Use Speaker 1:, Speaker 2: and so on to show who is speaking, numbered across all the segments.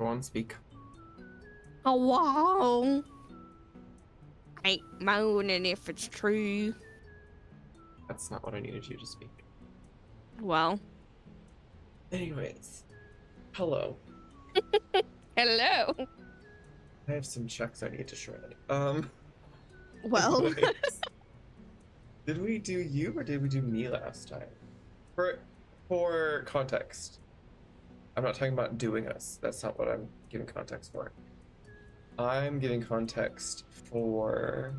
Speaker 1: Go on, speak.
Speaker 2: Hello. Ain't moaning if it's true.
Speaker 1: That's not what I needed you to speak.
Speaker 2: Well.
Speaker 1: Anyways, hello.
Speaker 2: Hello.
Speaker 1: I have some checks I need to shred.
Speaker 2: Well.
Speaker 1: anyways, did we do you or did we do me last time? For context, I'm not talking about doing us. That's not what I'm giving context for. I'm giving context for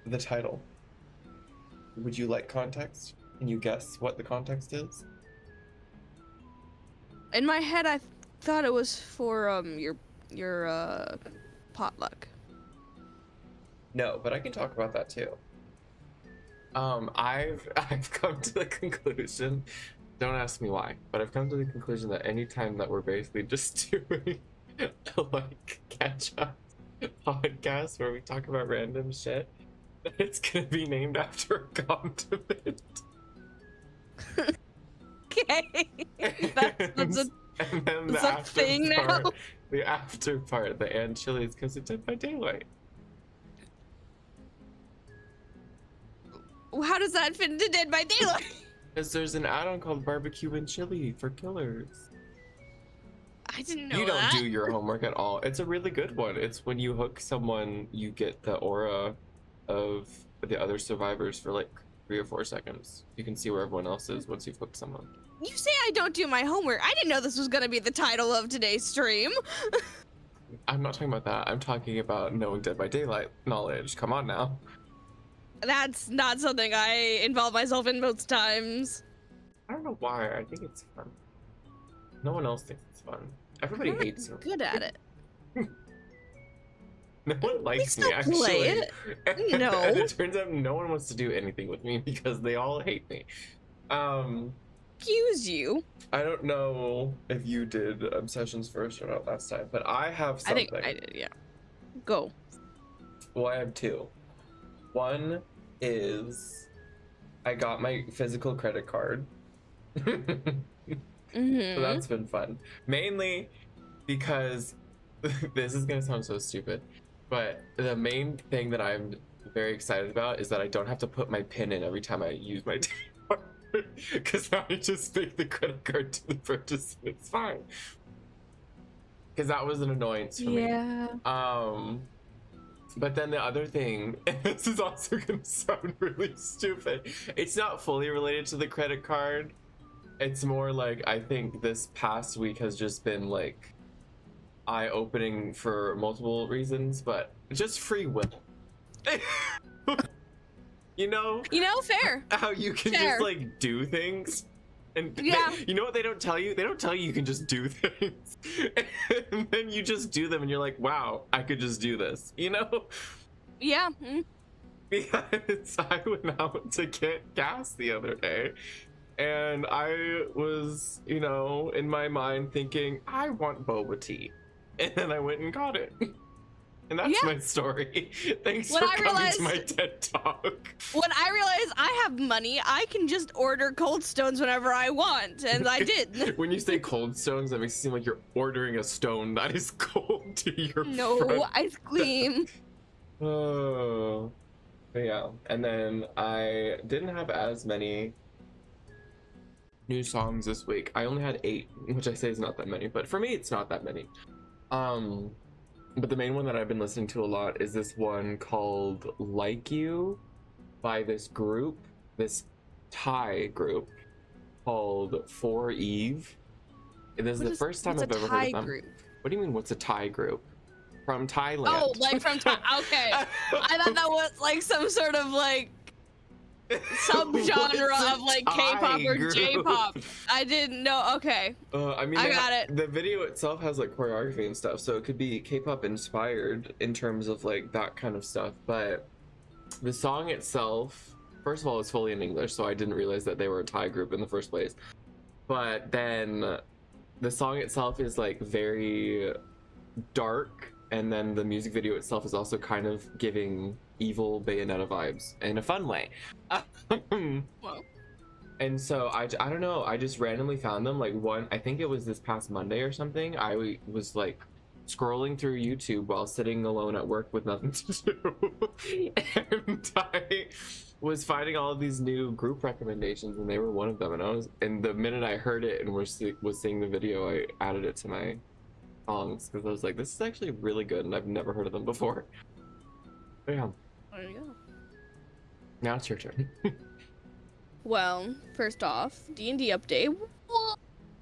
Speaker 1: the title. Would you like context? Can you guess what the context is?
Speaker 2: In my head, I thought it was for your potluck.
Speaker 1: No, but I can talk about that too. I've come to the conclusion, don't ask me why, but I've come to the conclusion that anytime that we're basically just doing like catch up podcast where we talk about random shit, that it's gonna be named after a condiment.
Speaker 2: Okay. That's a
Speaker 1: and then the
Speaker 2: that's a
Speaker 1: after
Speaker 2: thing
Speaker 1: part,
Speaker 2: now.
Speaker 1: the after part, the anchovies, because it's Dead by Daylight.
Speaker 2: How does that fit into Dead by Daylight?
Speaker 1: Because there's an add-on called Barbecue and Chili for Killers.
Speaker 2: I didn't know
Speaker 1: You don't
Speaker 2: that.
Speaker 1: do your homework at all. It's a really good one. It's when you hook someone, you get the aura of the other survivors for like 3 or 4 seconds. You can see where everyone else is once you've hooked someone.
Speaker 2: You say I don't do my homework. I didn't know this was gonna be the title of today's stream.
Speaker 1: I'm not talking about that. I'm talking about knowing Dead by Daylight knowledge. Come on now.
Speaker 2: That's not something I involve myself in most times.
Speaker 1: I don't know why. I think it's fun. No one else thinks it's fun. Everybody
Speaker 2: I'm
Speaker 1: hates
Speaker 2: not
Speaker 1: me.
Speaker 2: good at it.
Speaker 1: No one likes me,
Speaker 2: still
Speaker 1: actually.
Speaker 2: play it. No.
Speaker 1: And it turns out no one wants to do anything with me because they all hate me.
Speaker 2: Excuse you.
Speaker 1: I don't know if you did sessions first or not last time, but I have something.
Speaker 2: I think I did, yeah. Go.
Speaker 1: Well, I have 2. One is I got my physical credit card. So that's been fun. Mainly because this is gonna sound so stupid, but the main thing that I'm very excited about is that I don't have to put my PIN in every time I use my card. Because now I just make the credit card to the purchase and it's fine. Because that was an annoyance for me. But then the other thing, and this is also gonna sound really stupid, it's not fully related to the credit card. It's more like, I think this past week has just been like eye-opening for multiple reasons, but just free will. You know,
Speaker 2: fair.
Speaker 1: how you can just like do things, and
Speaker 2: Yeah.
Speaker 1: you know what they don't tell you? They don't tell you can just do things, and then you just do them, and you're like, wow, I could just do this, you know?
Speaker 2: Yeah.
Speaker 1: Because I went out to get gas the other day, and I was, in my mind thinking, I want boba tea, and then I went and got it. And that's my story. Thanks for coming to my TED Talk.
Speaker 2: When I realized I have money, I can just order cold stones whenever I want, and I did.
Speaker 1: When you say cold stones, that makes it seem like you're ordering a stone that is cold to your
Speaker 2: No,
Speaker 1: front
Speaker 2: ice cream.
Speaker 1: Oh. But yeah, and then I didn't have as many new songs this week. I only had 8, which I say is not that many, but for me it's not that many. But the main one that I've been listening to a lot is this one called Like You by this group, this Thai group called For Eve. This is the first time I've ever heard of them.
Speaker 2: Group?
Speaker 1: What do you mean, what's a Thai group? From Thailand.
Speaker 2: Oh, like from Thai. Okay. I thought that was like some sort of like subgenre of like K-pop or
Speaker 1: group?
Speaker 2: J-pop. I didn't know. Okay.
Speaker 1: I mean,
Speaker 2: I got it.
Speaker 1: The video itself has like choreography and stuff, so it could be K-pop inspired in terms of like that kind of stuff. But the song itself, first of all, is fully in English, so I didn't realize that they were a Thai group in the first place. But then the song itself is like very dark, and then the music video itself is also kind of giving evil Bayonetta vibes in a fun way.
Speaker 2: Well.
Speaker 1: And so I don't know, I just randomly found them. Like I think it was this past Monday or something. I was like scrolling through YouTube while sitting alone at work with nothing to do. And I was finding all of these new group recommendations, and they were one of them. And the minute I heard it and was seeing the video, I added it to my songs because I was like, this is actually really good, and I've never heard of them before. But yeah.
Speaker 2: There you go.
Speaker 1: Now it's your turn.
Speaker 2: Well, first off, D&D update.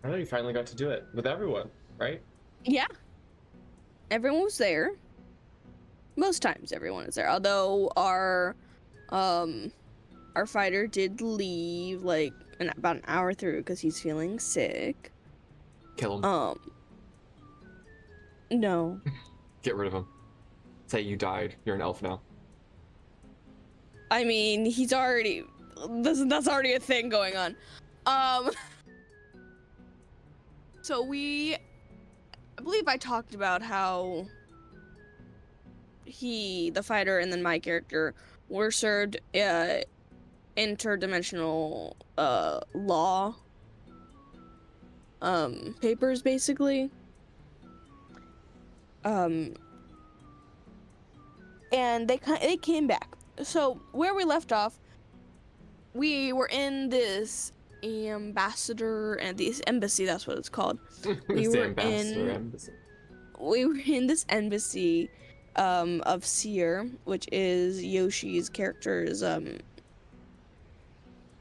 Speaker 1: I know you finally got to do it with everyone, right?
Speaker 2: Yeah. Everyone was there. Most times everyone is there. Although our fighter did leave like about an hour through because he's feeling sick.
Speaker 1: Kill him.
Speaker 2: No.
Speaker 1: Get rid of him. Say you died. You're an elf now.
Speaker 2: I mean, he's already that's already a thing going on. So I believe I talked about how the fighter, and then my character were served interdimensional law papers, basically. And they came back. So where we left off, we were in this ambassador and this embassy. That's what it's called. We were in this embassy of Seer, which is Yoshi's character's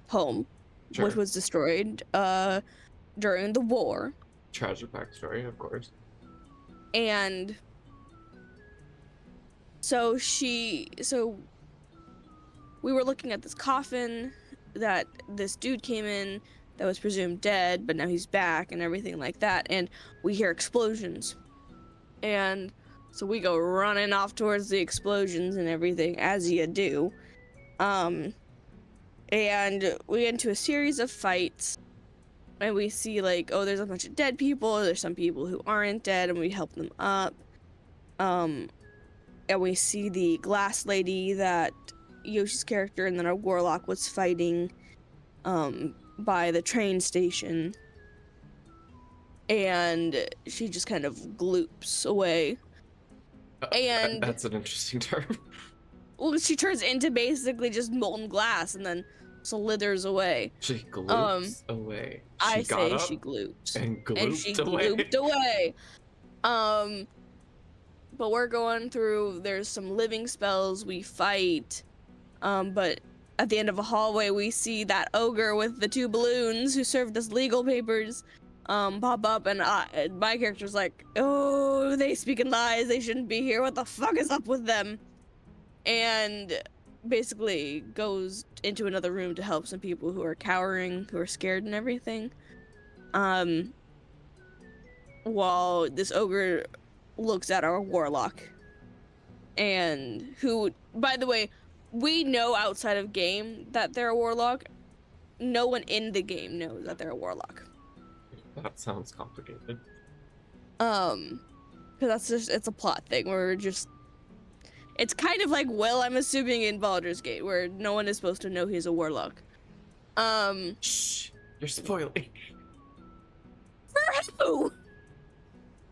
Speaker 2: home,
Speaker 1: Sure.
Speaker 2: which was destroyed during the war.
Speaker 1: Tragic backstory, of course.
Speaker 2: And so we were looking at this coffin that this dude came in that was presumed dead, but now he's back and everything like that, and we hear explosions. And so we go running off towards the explosions and everything, as you do. And we get into a series of fights, and we see like, oh, there's a bunch of dead people, there's some people who aren't dead, and we help them up. And we see the glass lady that Yoshi's character and then our warlock was fighting by the train station, and she just kind of gloops away. And
Speaker 1: that's an interesting term.
Speaker 2: Well, she turns into basically just molten glass and then slithers away.
Speaker 1: She gloops away.
Speaker 2: I say she gloops.
Speaker 1: And glooped
Speaker 2: and she
Speaker 1: away.
Speaker 2: glooped away. But we're going through, there's some living spells, we fight. But at the end of a hallway, we see that ogre with the 2 balloons who served us legal papers pop up, and my character's like, oh, they speak in lies, they shouldn't be here, what the fuck is up with them? And basically goes into another room to help some people who are cowering, who are scared and everything. While this ogre looks at our warlock, and who, by the way, we know outside of game that they're a warlock. No one in the game knows that they're a warlock.
Speaker 1: That sounds complicated.
Speaker 2: Because that's just, it's a plot thing where it's kind of like Will, I'm assuming, in Baldur's Gate, where no one is supposed to know he's a warlock.
Speaker 1: Shh, you're spoiling.
Speaker 2: For who?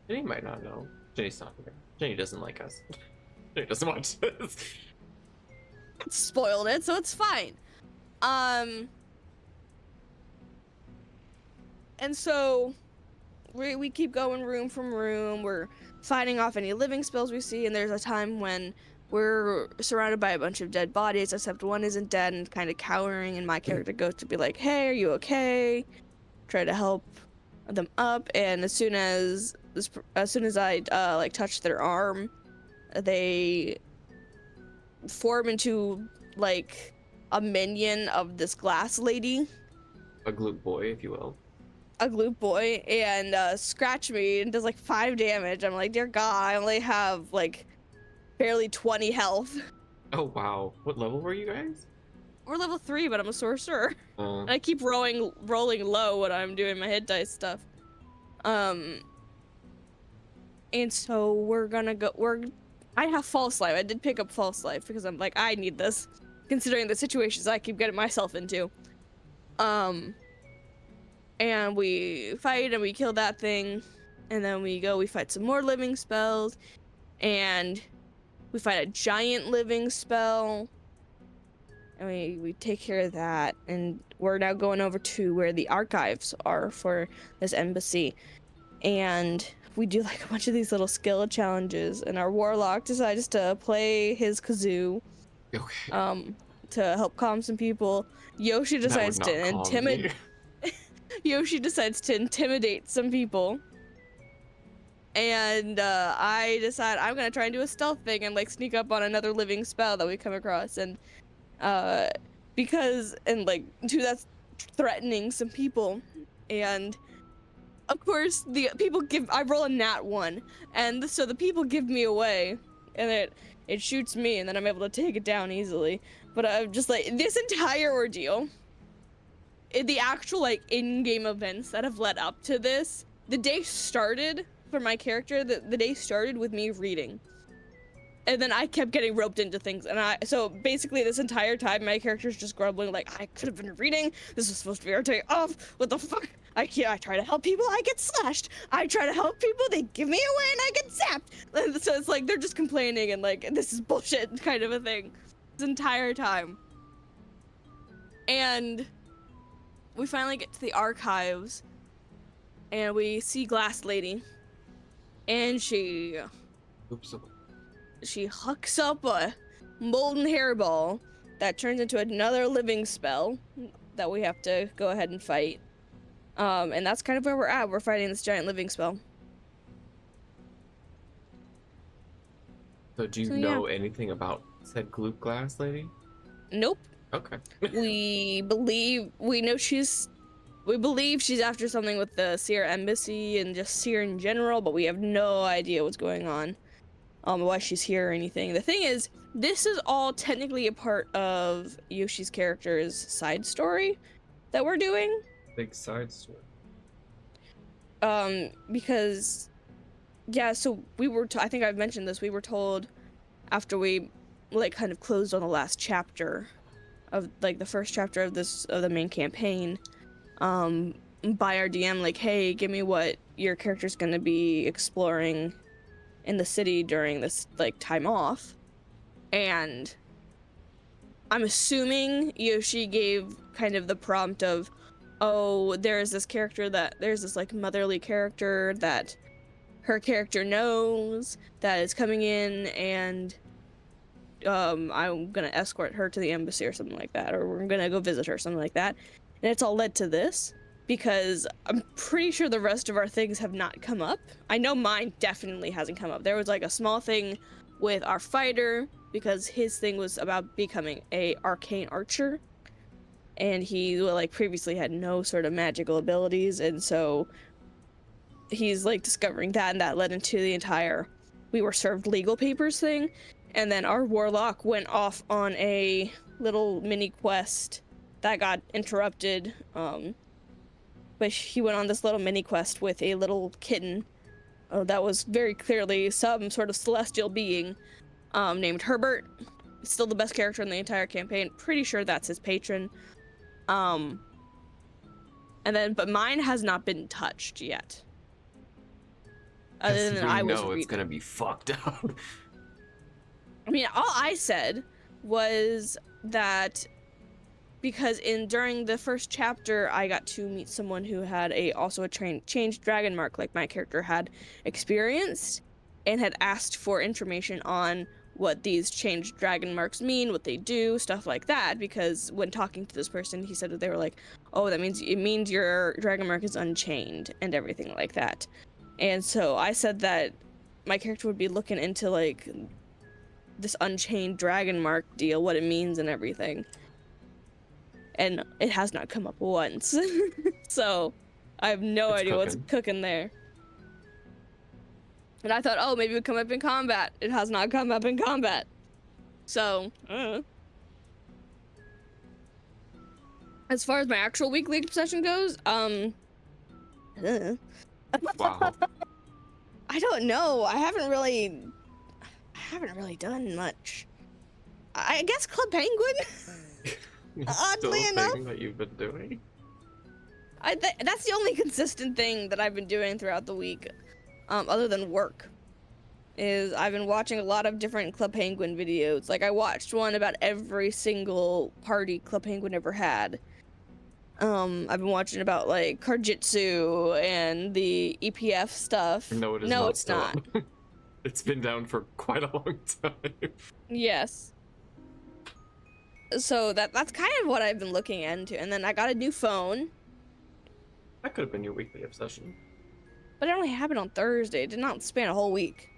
Speaker 1: Jenny might not know. Jenny's not here. Jenny doesn't like us. Jenny doesn't watch this.
Speaker 2: Spoiled it, so it's fine. And so we keep going room from room. We're fighting off any living spells we see, and there's a time when we're surrounded by a bunch of dead bodies, except one isn't dead and kind of cowering, and my character goes to be like, hey, are you okay? Try to help them up, and as soon as I like touch their arm, they form into like a minion of this glass lady,
Speaker 1: A gloop boy, if you will.
Speaker 2: a gloop boy, and scratch me and does like 5 damage. I'm like, dear God, I only have like barely 20 health.
Speaker 1: Oh wow, what level were you guys?
Speaker 2: We're level 3, but I'm a sorcerer.
Speaker 1: Uh,
Speaker 2: I keep rolling low when I'm doing my hit dice stuff. And so we're gonna go. I have false life. I did pick up false life because I'm like, I need this, considering the situations I keep getting myself into. And we fight and we kill that thing, And then we fight some more living spells, and we fight a giant living spell, and we take care of that, and we're now going over to where the archives are for this embassy, and we do like a bunch of these little skill challenges, and our warlock decides to play his kazoo
Speaker 1: Okay.
Speaker 2: to help calm some people. Yoshi
Speaker 1: That would
Speaker 2: decides
Speaker 1: not
Speaker 2: to
Speaker 1: calm me.
Speaker 2: intimidate some people, and I decide I'm gonna try and do a stealth thing and like sneak up on another living spell that we come across, and uh because and like to that's threatening some people, and of course the people I roll a nat 1, and so the people give me away, and it shoots me, and then I'm able to take it down easily. But I'm just like, this entire ordeal, the actual like in-game events that have led up to this, the day started for my character, the day started with me reading, and then I kept getting roped into things, and so basically this entire time my character's just grumbling like, I could have been reading, this was supposed to be our day off, what the fuck, I try to help people, I get slashed, I try to help people, they give me away and I get zapped, and so it's like they're just complaining and like, this is bullshit kind of a thing this entire time. And we finally get to the archives, and we see Glass Lady, and she
Speaker 1: Oops.
Speaker 2: hucks up a molten hairball that turns into another living spell that we have to go ahead and fight. And that's kind of where we're at. We're fighting this giant living spell.
Speaker 1: So do you know anything about said Gloop Glass lady?
Speaker 2: Nope.
Speaker 1: Okay.
Speaker 2: we believe she's after something with the Seer Embassy and just Seer in general, but we have no idea what's going on. Why she's here or anything. The thing is, this is all technically a part of Yoshi's character's side story that we're doing.
Speaker 1: Big side story.
Speaker 2: Because, yeah, so we were, I think I've mentioned this, we were told after we, like, kind of closed on the last chapter of, like, the first chapter of the main campaign, by our DM, like, hey, give me what your character's gonna be exploring in the city during this like time off. And I'm assuming Yoshi gave kind of the prompt of, oh, there's this like motherly character that her character knows that is coming in, and I'm gonna escort her to the embassy or something like that, or we're gonna go visit her, something like that. And it's all led to this, because I'm pretty sure the rest of our things have not come up. I know mine definitely hasn't come up. There was like a small thing with our fighter, because his thing was about becoming a arcane archer, and he like previously had no sort of magical abilities, and so he's like discovering that, and that led into the entire we were served legal papers thing. And then our warlock went off on a little mini quest that got interrupted, but he went on this little mini quest with a little kitten that was very clearly some sort of celestial being named Herbert. Still the best character in the entire campaign. Pretty sure that's his patron. And then, but mine has not been touched yet. Other than I was reading.
Speaker 1: It's gonna be fucked up.
Speaker 2: I mean, all I said was that because during the first chapter, I got to meet someone who had also a changed dragon mark, like my character had experienced, and had asked for information on what these changed dragon marks mean, what they do, stuff like that. Because when talking to this person, he said that they were like, "Oh, it means your dragon mark is unchained," and everything like that. And so I said that my character would be looking into like this unchained dragon mark deal, what it means and everything. And it has not come up once. So I have no idea what's cooking there. And I thought, oh, maybe it would come up in combat. It has not come up in combat. So, as far as my actual weekly obsession goes,
Speaker 1: Wow.
Speaker 2: I don't know. I haven't really done much. I guess Club Penguin. Oddly enough,
Speaker 1: that you've been doing.
Speaker 2: that's the only consistent thing that I've been doing throughout the week. other than work, is I've been watching a lot of different Club Penguin videos. Like I watched one about every single party Club Penguin ever had. I've been watching about like Karjitsu and the EPF stuff.
Speaker 1: No, it is
Speaker 2: No,
Speaker 1: not
Speaker 2: it's
Speaker 1: still
Speaker 2: not.
Speaker 1: up. It's been down for quite a long time.
Speaker 2: Yes. So that's kind of what I've been looking into. And then I got a new phone,
Speaker 1: That could have been your weekly obsession,
Speaker 2: but it only happened on Thursday. It did not span a whole week.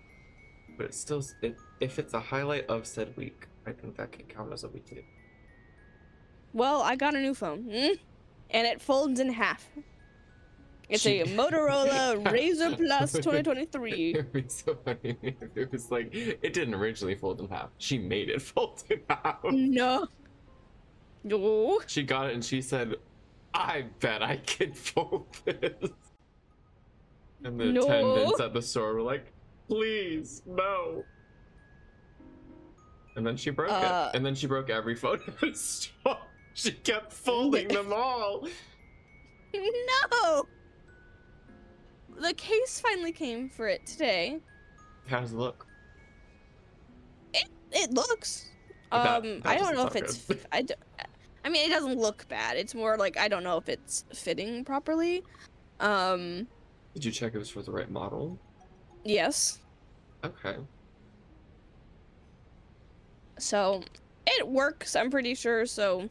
Speaker 1: but it's still if it's a highlight of said week, I think that can count as a weekly.
Speaker 2: Well, I got a new phone, and it folds in half. It's
Speaker 1: She-
Speaker 2: a Motorola Razr Plus 2023.
Speaker 1: It'd be so funny if it was like it didn't originally fold in half. She made it fold in half.
Speaker 2: No. No.
Speaker 1: She got it and she said, "I bet I can fold this." And the
Speaker 2: No.
Speaker 1: attendants at the store were like, "Please, no." And then she broke it. And then she broke every phone in the store. She kept folding them all.
Speaker 2: No. The case finally came for it today.
Speaker 1: How does it look?
Speaker 2: It looks.
Speaker 1: That
Speaker 2: I don't
Speaker 1: doesn't
Speaker 2: know if
Speaker 1: sound
Speaker 2: it's.
Speaker 1: good.
Speaker 2: I mean, it doesn't look bad. It's more like I don't know if it's fitting properly.
Speaker 1: Did you check it was for the right model?
Speaker 2: Yes.
Speaker 1: Okay.
Speaker 2: So it works. I'm pretty sure. So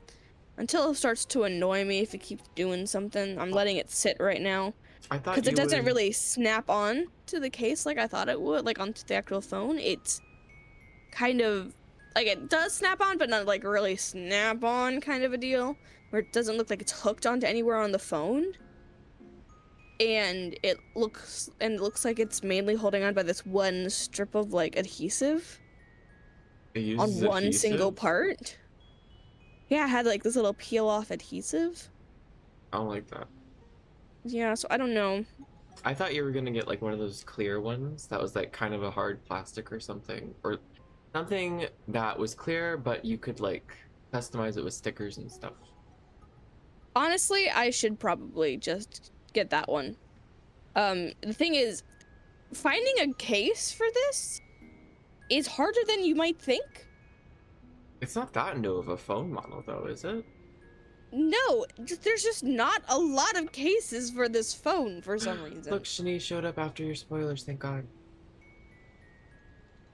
Speaker 2: until it starts to annoy me, if it keeps doing something, I'm letting it sit right now.
Speaker 1: I thought
Speaker 2: Because it
Speaker 1: you
Speaker 2: doesn't
Speaker 1: would...
Speaker 2: really snap on to the case like I thought it would, like onto the actual phone. It's kind of like it does snap on, but not like really snap on kind of a deal, where it doesn't look like it's hooked onto anywhere on the phone. And it looks like it's mainly holding on by this one strip of like adhesive
Speaker 1: It
Speaker 2: on
Speaker 1: uses
Speaker 2: one single
Speaker 1: adhesive?
Speaker 2: part. Yeah, it had like this little peel off adhesive.
Speaker 1: I don't like that.
Speaker 2: Yeah, so I don't know.
Speaker 1: I thought you were gonna get like one of those clear ones that was like kind of a hard plastic or something that was clear, but you could like customize it with stickers and stuff.
Speaker 2: Honestly, I should probably just get that one. The thing is, finding a case for this is harder than you might think.
Speaker 1: It's not that new of a phone model though, is it?
Speaker 2: No, there's just not a lot of cases for this phone for some reason.
Speaker 1: Look, Shanice showed up after your spoilers, thank God.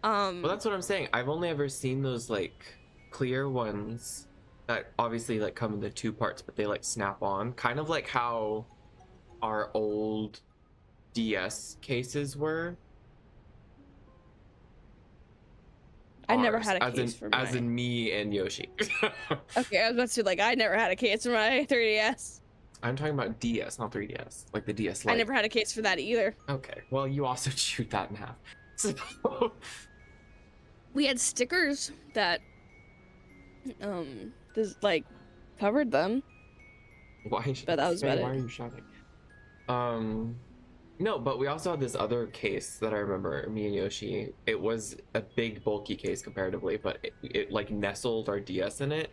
Speaker 2: Well,
Speaker 1: Well, that's what I'm saying. I've only ever seen those like clear ones that obviously like come in the two parts, but they like snap on, kind of like how our old DS cases were.
Speaker 2: I never
Speaker 1: Ours,
Speaker 2: had a
Speaker 1: as
Speaker 2: case
Speaker 1: in,
Speaker 2: for mine.
Speaker 1: as in me and Yoshi.
Speaker 2: Okay, I was about to say, like, I never had a case for my 3DS.
Speaker 1: I'm talking about DS, not 3DS, like the DS Lite.
Speaker 2: I never had a case for that either.
Speaker 1: Okay, well, you also chewed that in half. So,
Speaker 2: We had stickers that, just, like, covered them.
Speaker 1: why?
Speaker 2: But that was about
Speaker 1: Why
Speaker 2: it.
Speaker 1: are you shouting? No, but we also had this other case that I remember, me and Yoshi. It was a big, bulky case comparatively, but it like nestled our DS in it,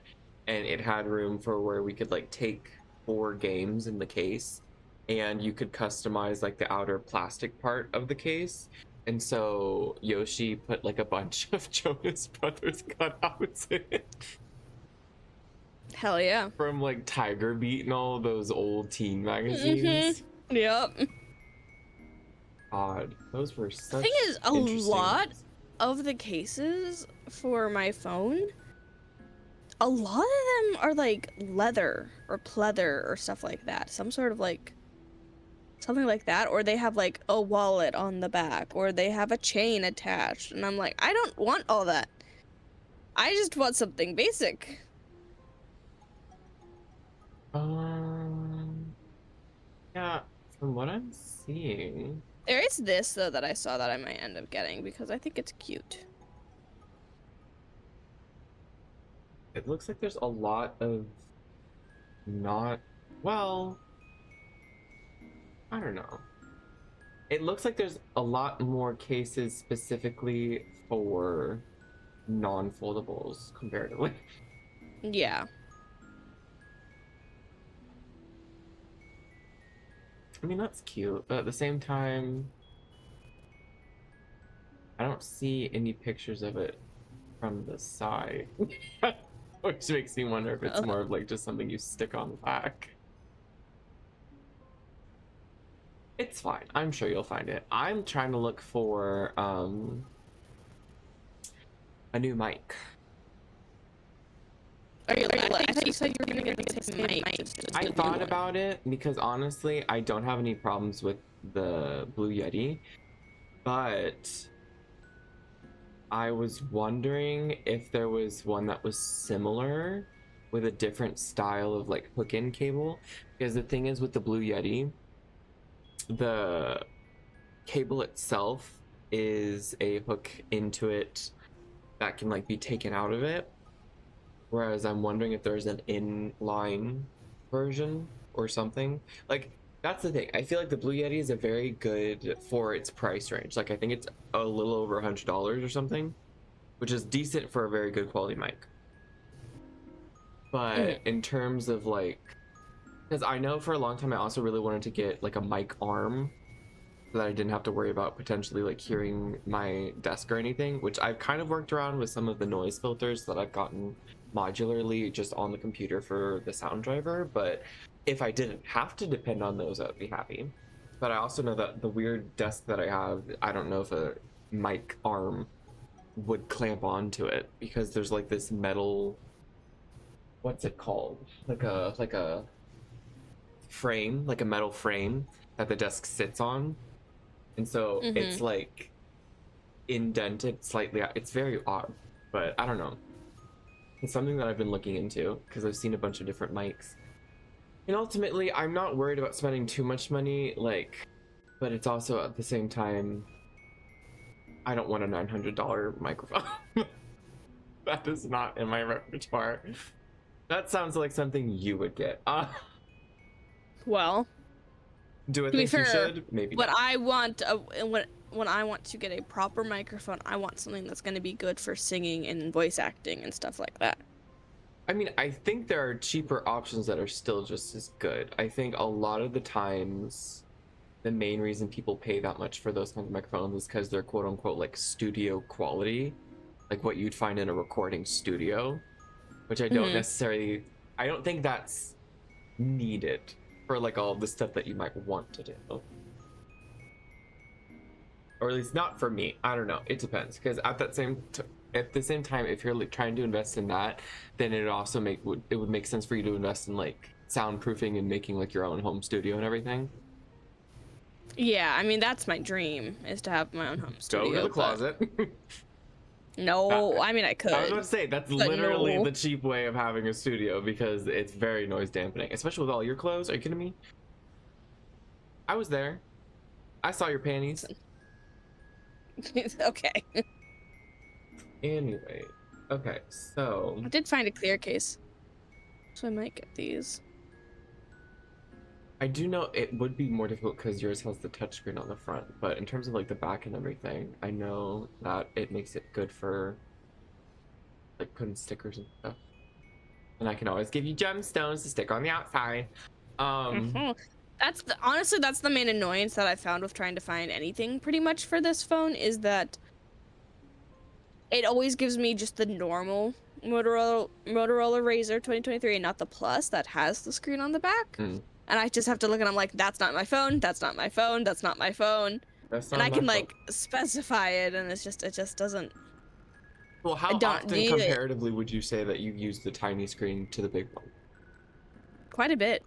Speaker 1: and it had room for where we could like take 4 games in the case, and you could customize like the outer plastic part of the case. And so Yoshi put like a bunch of Jonas Brothers cutouts in it
Speaker 2: Hell yeah.
Speaker 1: from like Tiger Beat and all those old teen magazines.
Speaker 2: Yep.
Speaker 1: Odd. Those were such
Speaker 2: Thing is, a
Speaker 1: interesting
Speaker 2: lot
Speaker 1: ones.
Speaker 2: of the cases for my phone, a lot of them are like leather or pleather or stuff like that. Some sort of like something like that, or they have like a wallet on the back, or they have a chain attached, and I'm like, I don't want all that. I just want something basic.
Speaker 1: Yeah, from what I'm seeing,
Speaker 2: There is this though that I saw that I might end up getting because I think it's cute.
Speaker 1: it looks like there's a lot of not, well, I don't know. It looks like there's a lot more cases specifically for non-foldables comparatively.
Speaker 2: Yeah.
Speaker 1: I mean, that's cute, but at the same time, don't see any pictures of it from the side. Which makes me wonder if it's more of like just something you stick on the back. It's fine. I'm sure you'll find it. I'm trying to look for a new mic.
Speaker 2: I thought you said you were gonna get the mic.
Speaker 1: I thought about it because honestly, I don't have any problems with the Blue Yeti, but I was wondering if there was one that was similar with a different style of like hook-in cable. Because the thing is with the Blue Yeti, the cable itself is a hook into it that can like be taken out of it. Whereas I'm wondering if there's an inline version or something. Like, that's the thing. I feel like the Blue Yeti is a very good for its price range. Like, I think it's a little over $100 or something, which is decent for a very good quality mic. But in terms of like, because I know for a long time I also really wanted to get like a mic arm so that I didn't have to worry about potentially like hearing my desk or anything, which I've kind of worked around with some of the noise filters that I've gotten modularly just on the computer for the sound driver. But if I didn't have to depend on those, I'd be happy. But I also know that the weird desk that I have, I don't know if a mic arm would clamp onto it because there's like this metal, what's it called, like a frame, like a metal frame that the desk sits on, and so it's like indented slightly. It's very odd, but I don't know. It's something that I've been looking into because I've seen a bunch of different mics. And ultimately, I'm not worried about spending too much money, like, but it's also at the same time, I don't want a $900 microphone. That is not in my repertoire. That sounds like something you would get.
Speaker 2: Well,
Speaker 1: do I
Speaker 2: to be
Speaker 1: think you
Speaker 2: fair,
Speaker 1: should? Maybe
Speaker 2: what
Speaker 1: not.
Speaker 2: I want, when I want to get a proper microphone, I want something that's going to be good for singing and voice acting and stuff like that.
Speaker 1: I mean, I think there are cheaper options that are still just as good. I think a lot of the times, the main reason people pay that much for those kinds of microphones is because they're quote unquote like studio quality, like what you'd find in a recording studio, which I don't necessarily, I don't think that's needed for like all the stuff that you might want to do. Or at least not for me. I don't know. It depends. Because at the same time, if you're like trying to invest in that, then it also would make sense for you to invest in like soundproofing and making like your own home studio and everything.
Speaker 2: Yeah, I mean that's my dream, is to have my own home studio.
Speaker 1: Go to the closet.
Speaker 2: No, I mean I could.
Speaker 1: I was about to say that's literally the cheap way of having a studio because it's very noise dampening, especially with all your clothes. Are you kidding me? I was there. I saw your panties.
Speaker 2: Okay.
Speaker 1: Anyway, okay, so
Speaker 2: I did find a clear case, so I might get these.
Speaker 1: I do know it would be more difficult because yours has the touchscreen on the front, but in terms of like the back and everything, I know that it makes it good for like putting stickers and stuff. And I can always give you gemstones to stick on the outside.
Speaker 2: Honestly, that's the main annoyance that I found with trying to find anything pretty much for this phone, is that it always gives me just the normal Motorola Razr 2023 and not the Plus that has the screen on the back. And I just have to look and I'm like, that's not my phone, that's not my phone, that's not my phone. And I can like specify it, and it just doesn't.
Speaker 1: Well, how often comparatively would you say that you use the tiny screen to the big one?
Speaker 2: Quite a bit.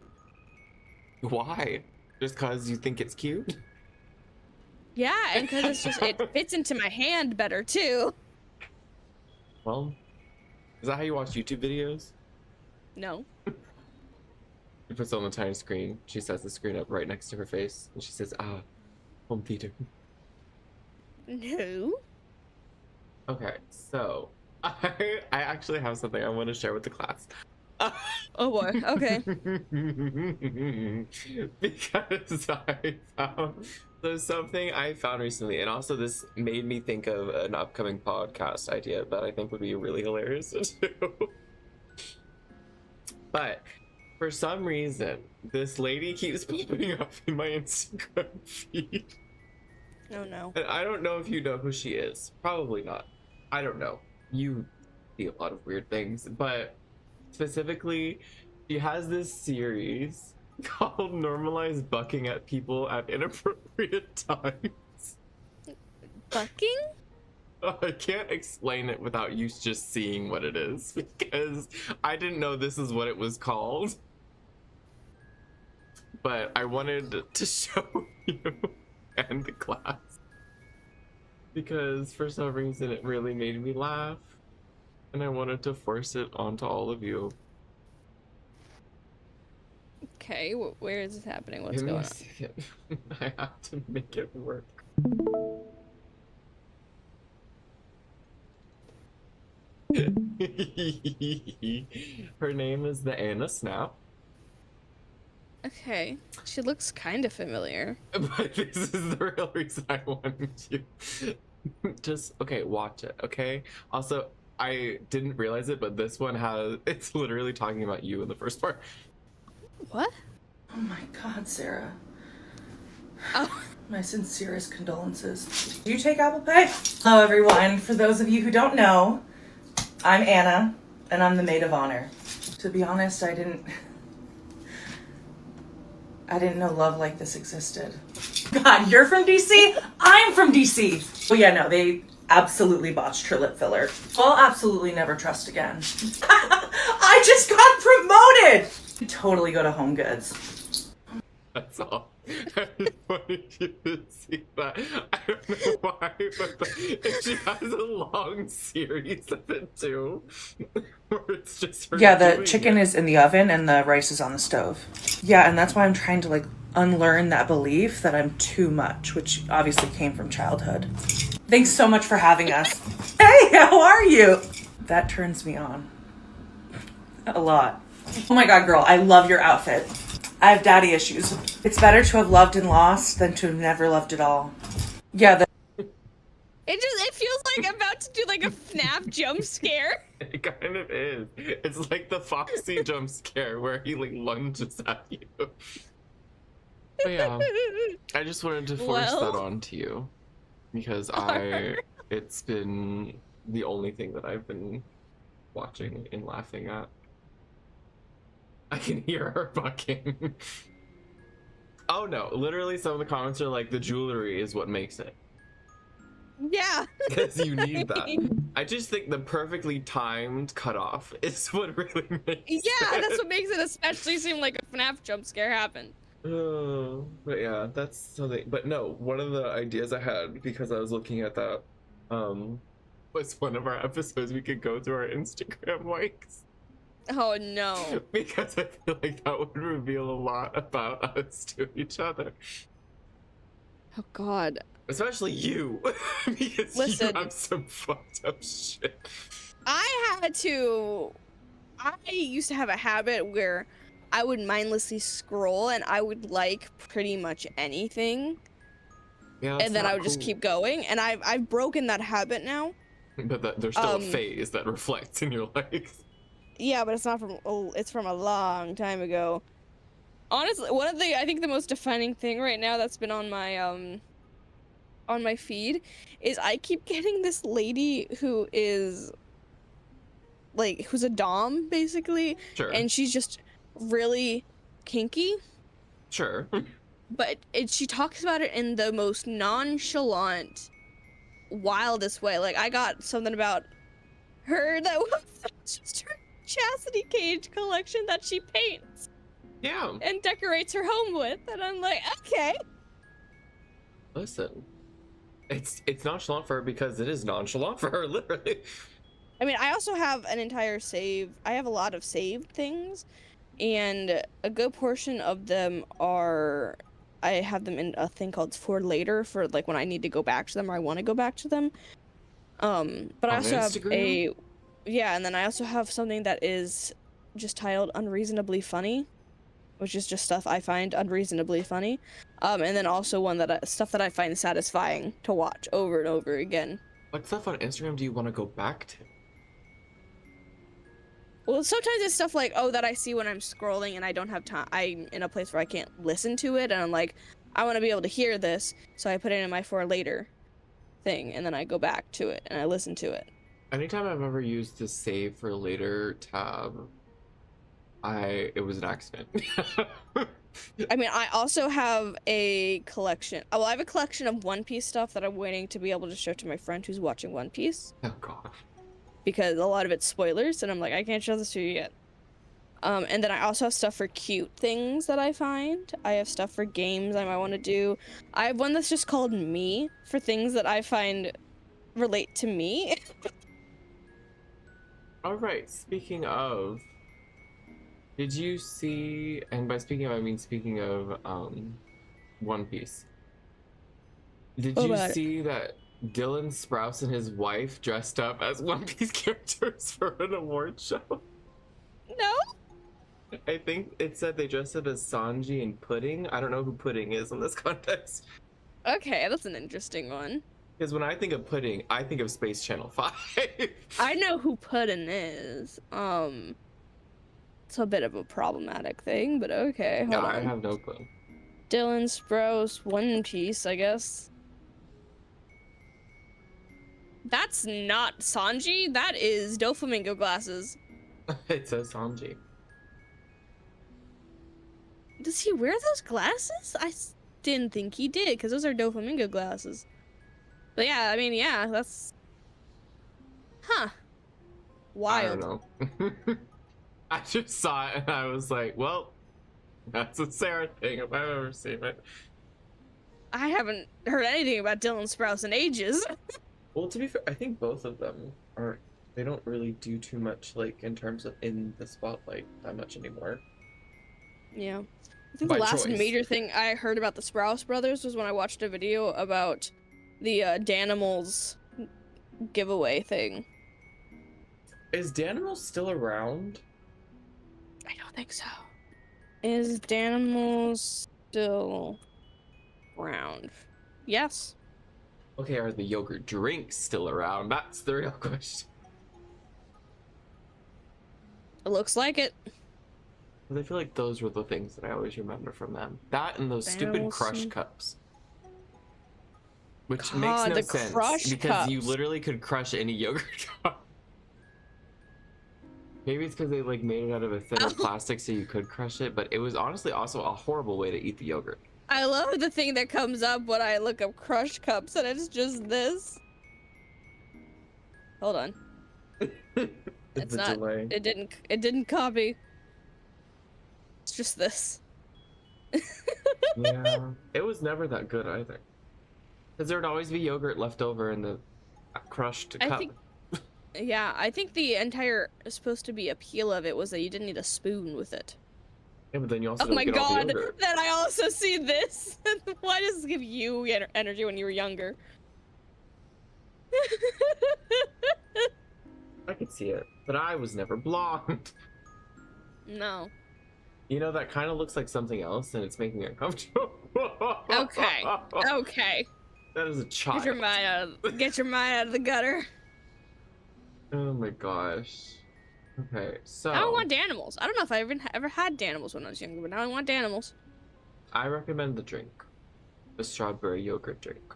Speaker 2: Why?
Speaker 1: Just because you think it's cute?
Speaker 2: Yeah, and because it's just, it fits into my hand better too.
Speaker 1: Well, is that how you watch YouTube videos?
Speaker 2: No.
Speaker 1: She puts it on the tiny screen. She sets the screen up right next to her face, and she says, home theater.
Speaker 2: No.
Speaker 1: Okay, so I actually have something I want to share with the class.
Speaker 2: Oh boy, okay.
Speaker 1: Because there's something I found recently, and also this made me think of an upcoming podcast idea that I think would be really hilarious to do. But for some reason, this lady keeps popping up in my Instagram feed.
Speaker 2: Oh no.
Speaker 1: And I don't know if you know who she is. Probably not. I don't know. You see a lot of weird things, but specifically, she has this series called Normalize Bucking at People at Inappropriate Times.
Speaker 2: Bucking?
Speaker 1: I can't explain it without you just seeing what it is because I didn't know this is what it was called. But I wanted to show you and the class because for some reason it really made me laugh and I wanted to force it onto all of you.
Speaker 2: Okay, where is this happening? What's
Speaker 1: Give me
Speaker 2: going
Speaker 1: a
Speaker 2: on?
Speaker 1: second. I have to make it work. Her name is the Anna Snap.
Speaker 2: Okay, she looks kind of familiar.
Speaker 1: But this is the real reason I wanted you. Just, okay, watch it, okay? Also, I didn't realize it, but this one it's literally talking about you in the first part.
Speaker 2: What?
Speaker 3: Oh my God, Sarah.
Speaker 2: Oh.
Speaker 3: My sincerest condolences. Do you take Apple Pay? Hello, everyone. For those of you who don't know, I'm Anna, and I'm the maid of honor. To be honest, I didn't know love like this existed. God, you're from DC? I'm from DC. Well, yeah, no, they absolutely botched her lip filler. I'll absolutely never trust again. I just got promoted! Totally go to Home Goods.
Speaker 1: That's all. I just wanted you to see that. I don't know why, but she has a long series of it too. Where it's just her
Speaker 3: Yeah, the
Speaker 1: doing
Speaker 3: chicken
Speaker 1: it.
Speaker 3: is in the oven and the rice is on the stove. Yeah, and that's why I'm trying to like unlearn that belief that I'm too much, which obviously came from childhood. Thanks so much for having us. Hey, how are you? That turns me on. A lot. Oh my God, girl, I love your outfit. I have daddy issues. It's better to have loved and lost than to have never loved at all. Yeah,
Speaker 2: It feels like I'm about to do like a FNAF jump scare.
Speaker 1: It kind of is. It's like the Foxy jump scare where he like lunges at you. But yeah, I just wanted to force that onto you because it's been the only thing that I've been watching and laughing at. I can hear her bucking. Oh no, literally some of the comments are like the jewelry is what makes it.
Speaker 2: Yeah.
Speaker 1: Because you need that. I just think the perfectly timed cutoff is what really makes
Speaker 2: Yeah,
Speaker 1: it.
Speaker 2: that's what makes it especially seem like a FNAF jump scare happened.
Speaker 1: Oh, but yeah, that's something. But no, one of the ideas I had because I was looking at that was one of our episodes we could go through our Instagram likes.
Speaker 2: Oh no.
Speaker 1: Because I feel like that would reveal a lot about us to each other.
Speaker 2: Oh God.
Speaker 1: Especially you. Because
Speaker 2: Listen.
Speaker 1: you have some fucked up shit.
Speaker 2: I used to have a habit where I would mindlessly scroll and I would like pretty much anything.
Speaker 1: Yeah,
Speaker 2: And then I would just keep going, and I've broken that habit now.
Speaker 1: But there's still a phase that reflects in your life.
Speaker 2: Yeah, but it's not from it's from a long time ago. Honestly, I think the most defining thing right now that's been on my feed is I keep getting this lady who is like who's a dom basically,
Speaker 1: Sure.
Speaker 2: and she's just really kinky.
Speaker 1: Sure.
Speaker 2: But she talks about it in the most nonchalant, wildest way. Like I got something about her that was just her chastity cage collection that she paints.
Speaker 1: Yeah.
Speaker 2: And decorates her home with, and I'm like, okay.
Speaker 1: Listen, it's nonchalant for her because it is nonchalant for her, literally.
Speaker 2: I mean, I also have an entire save. I have a lot of saved things, and a good portion of them are. I have them in a thing called for later, for like when I need to go back to them or I want to go back to them. But I also have and then I also have something that is just titled unreasonably funny, which is just stuff I find unreasonably funny. And then also one stuff that I find satisfying to watch over and over again.
Speaker 1: What stuff on Instagram do you want to go back to?
Speaker 2: Well, sometimes it's stuff like, that I see when I'm scrolling and I don't have time. I'm in a place where I can't listen to it, and I'm like, I want to be able to hear this, so I put it in my for later thing, and then I go back to it and I listen to it.
Speaker 1: Anytime I've ever used the save for later tab, it was an accident.
Speaker 2: I mean, I also have a collection. Oh, well, I have a collection of One Piece stuff that I'm waiting to be able to show to my friend who's watching One Piece.
Speaker 1: Oh god.
Speaker 2: Because a lot of it's spoilers, and I'm like, I can't show this to you yet. And then I also have stuff for cute things that I find. I have stuff for games I might want to do. I have one that's just called Me, for things that I find relate to me.
Speaker 1: Alright, speaking of, did you see, and by speaking of, I mean speaking of One Piece, did you see that Dylan Sprouse and his wife dressed up as One Piece characters for an award show?
Speaker 2: No?
Speaker 1: I think it said they dressed up as Sanji and Pudding. I don't know who Pudding is in this context.
Speaker 2: Okay, that's an interesting one.
Speaker 1: Because when I think of Pudding, I think of Space Channel 5.
Speaker 2: I know who Puddin' is. It's a bit of a problematic thing, but okay, hold on.
Speaker 1: I have no clue.
Speaker 2: Dylan Sprouse, One Piece, I guess. That's not Sanji. That is Doflamingo glasses.
Speaker 1: It says Sanji.
Speaker 2: Does he wear those glasses? Didn't think he did, because those are Doflamingo glasses. But yeah, I mean, yeah, that's... Huh. Wild.
Speaker 1: I don't know. I just saw it and I was like, well, that's a Sarah thing if I've ever seen it.
Speaker 2: I haven't heard anything about Dylan Sprouse in ages.
Speaker 1: Well, to be fair, I think both of them they don't really do too much, like, in terms of in the spotlight that much anymore.
Speaker 2: Yeah. I think
Speaker 1: By
Speaker 2: the last
Speaker 1: choice.
Speaker 2: major thing I heard about the Sprouse brothers was when I watched a video about the Danimals giveaway thing.
Speaker 1: Is Danimal still around?
Speaker 2: I don't think so. Is Danimals still around? Yes.
Speaker 1: Okay, are the yogurt drinks still around? That's the real question.
Speaker 2: It looks like it.
Speaker 1: I feel like those were the things that I always remember from them. That and those stupid
Speaker 2: Danimal's-
Speaker 1: crush cups. Which
Speaker 2: God,
Speaker 1: makes no
Speaker 2: the
Speaker 1: sense
Speaker 2: crush
Speaker 1: because you
Speaker 2: cups.
Speaker 1: literally could crush any yogurt cup. Maybe it's because they like made it out of a thinner plastic so you could crush it, but it was honestly also a horrible way to eat the yogurt.
Speaker 2: I love the thing that comes up when I look up crush cups and it's just this. Hold on. It's
Speaker 1: a
Speaker 2: not.
Speaker 1: delay.
Speaker 2: It didn't copy. It's just this.
Speaker 1: Yeah, it was never that good either. Because there would always be yogurt left over in the crushed
Speaker 2: I
Speaker 1: cup.
Speaker 2: think- Yeah, I think the entire supposed to be appeal of it was that you didn't need a spoon with it.
Speaker 1: Yeah, but then you also
Speaker 2: Oh
Speaker 1: don't
Speaker 2: my
Speaker 1: get all the
Speaker 2: god!
Speaker 1: yogurt.
Speaker 2: Then I also see this. Why does this give you energy when you were younger?
Speaker 1: I could see it, but I was never blonde.
Speaker 2: No.
Speaker 1: You know, that kind of looks like something else, and it's making me uncomfortable.
Speaker 2: Okay. Okay.
Speaker 1: That is a child.
Speaker 2: Get your mind out of the gutter.
Speaker 1: Oh my gosh. Okay, so
Speaker 2: Now I want Danimals. I don't know if I ever had Danimals when I was younger, but now I want Danimals.
Speaker 1: I recommend the drink, the strawberry yogurt drink.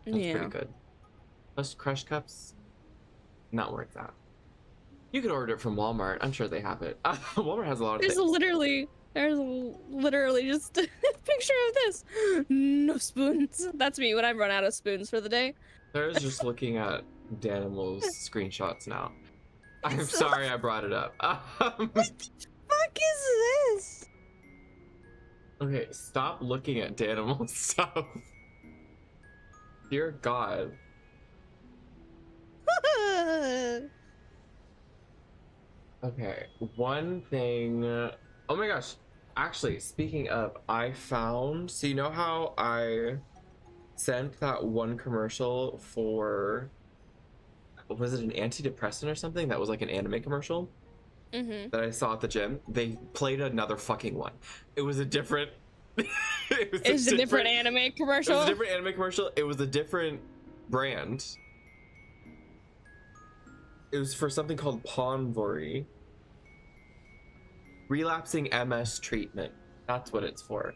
Speaker 1: That's pretty good. Plus Crush Cups, not worth that. You could order it from Walmart. I'm sure they have it. Walmart has a lot of
Speaker 2: There's
Speaker 1: things.
Speaker 2: literally just a picture of this. No spoons. That's me when I run out of spoons for the day.
Speaker 1: There's just looking at Danimal's screenshots now. I'm sorry I brought it up.
Speaker 2: What the fuck is this?
Speaker 1: Okay, stop looking at Danimal stuff. Dear God. Okay, one thing. Oh my gosh. Actually, speaking of, I found. So, you know how I sent that one commercial for. Was it an antidepressant or something? That was like an anime commercial
Speaker 2: Mm-hmm.
Speaker 1: that I saw at the gym. They played another fucking one. It was a different.
Speaker 2: It was a different anime
Speaker 1: It
Speaker 2: commercial.
Speaker 1: was a different anime commercial. It was a different brand. It was for something called Ponvory. Relapsing MS treatment. That's what it's for.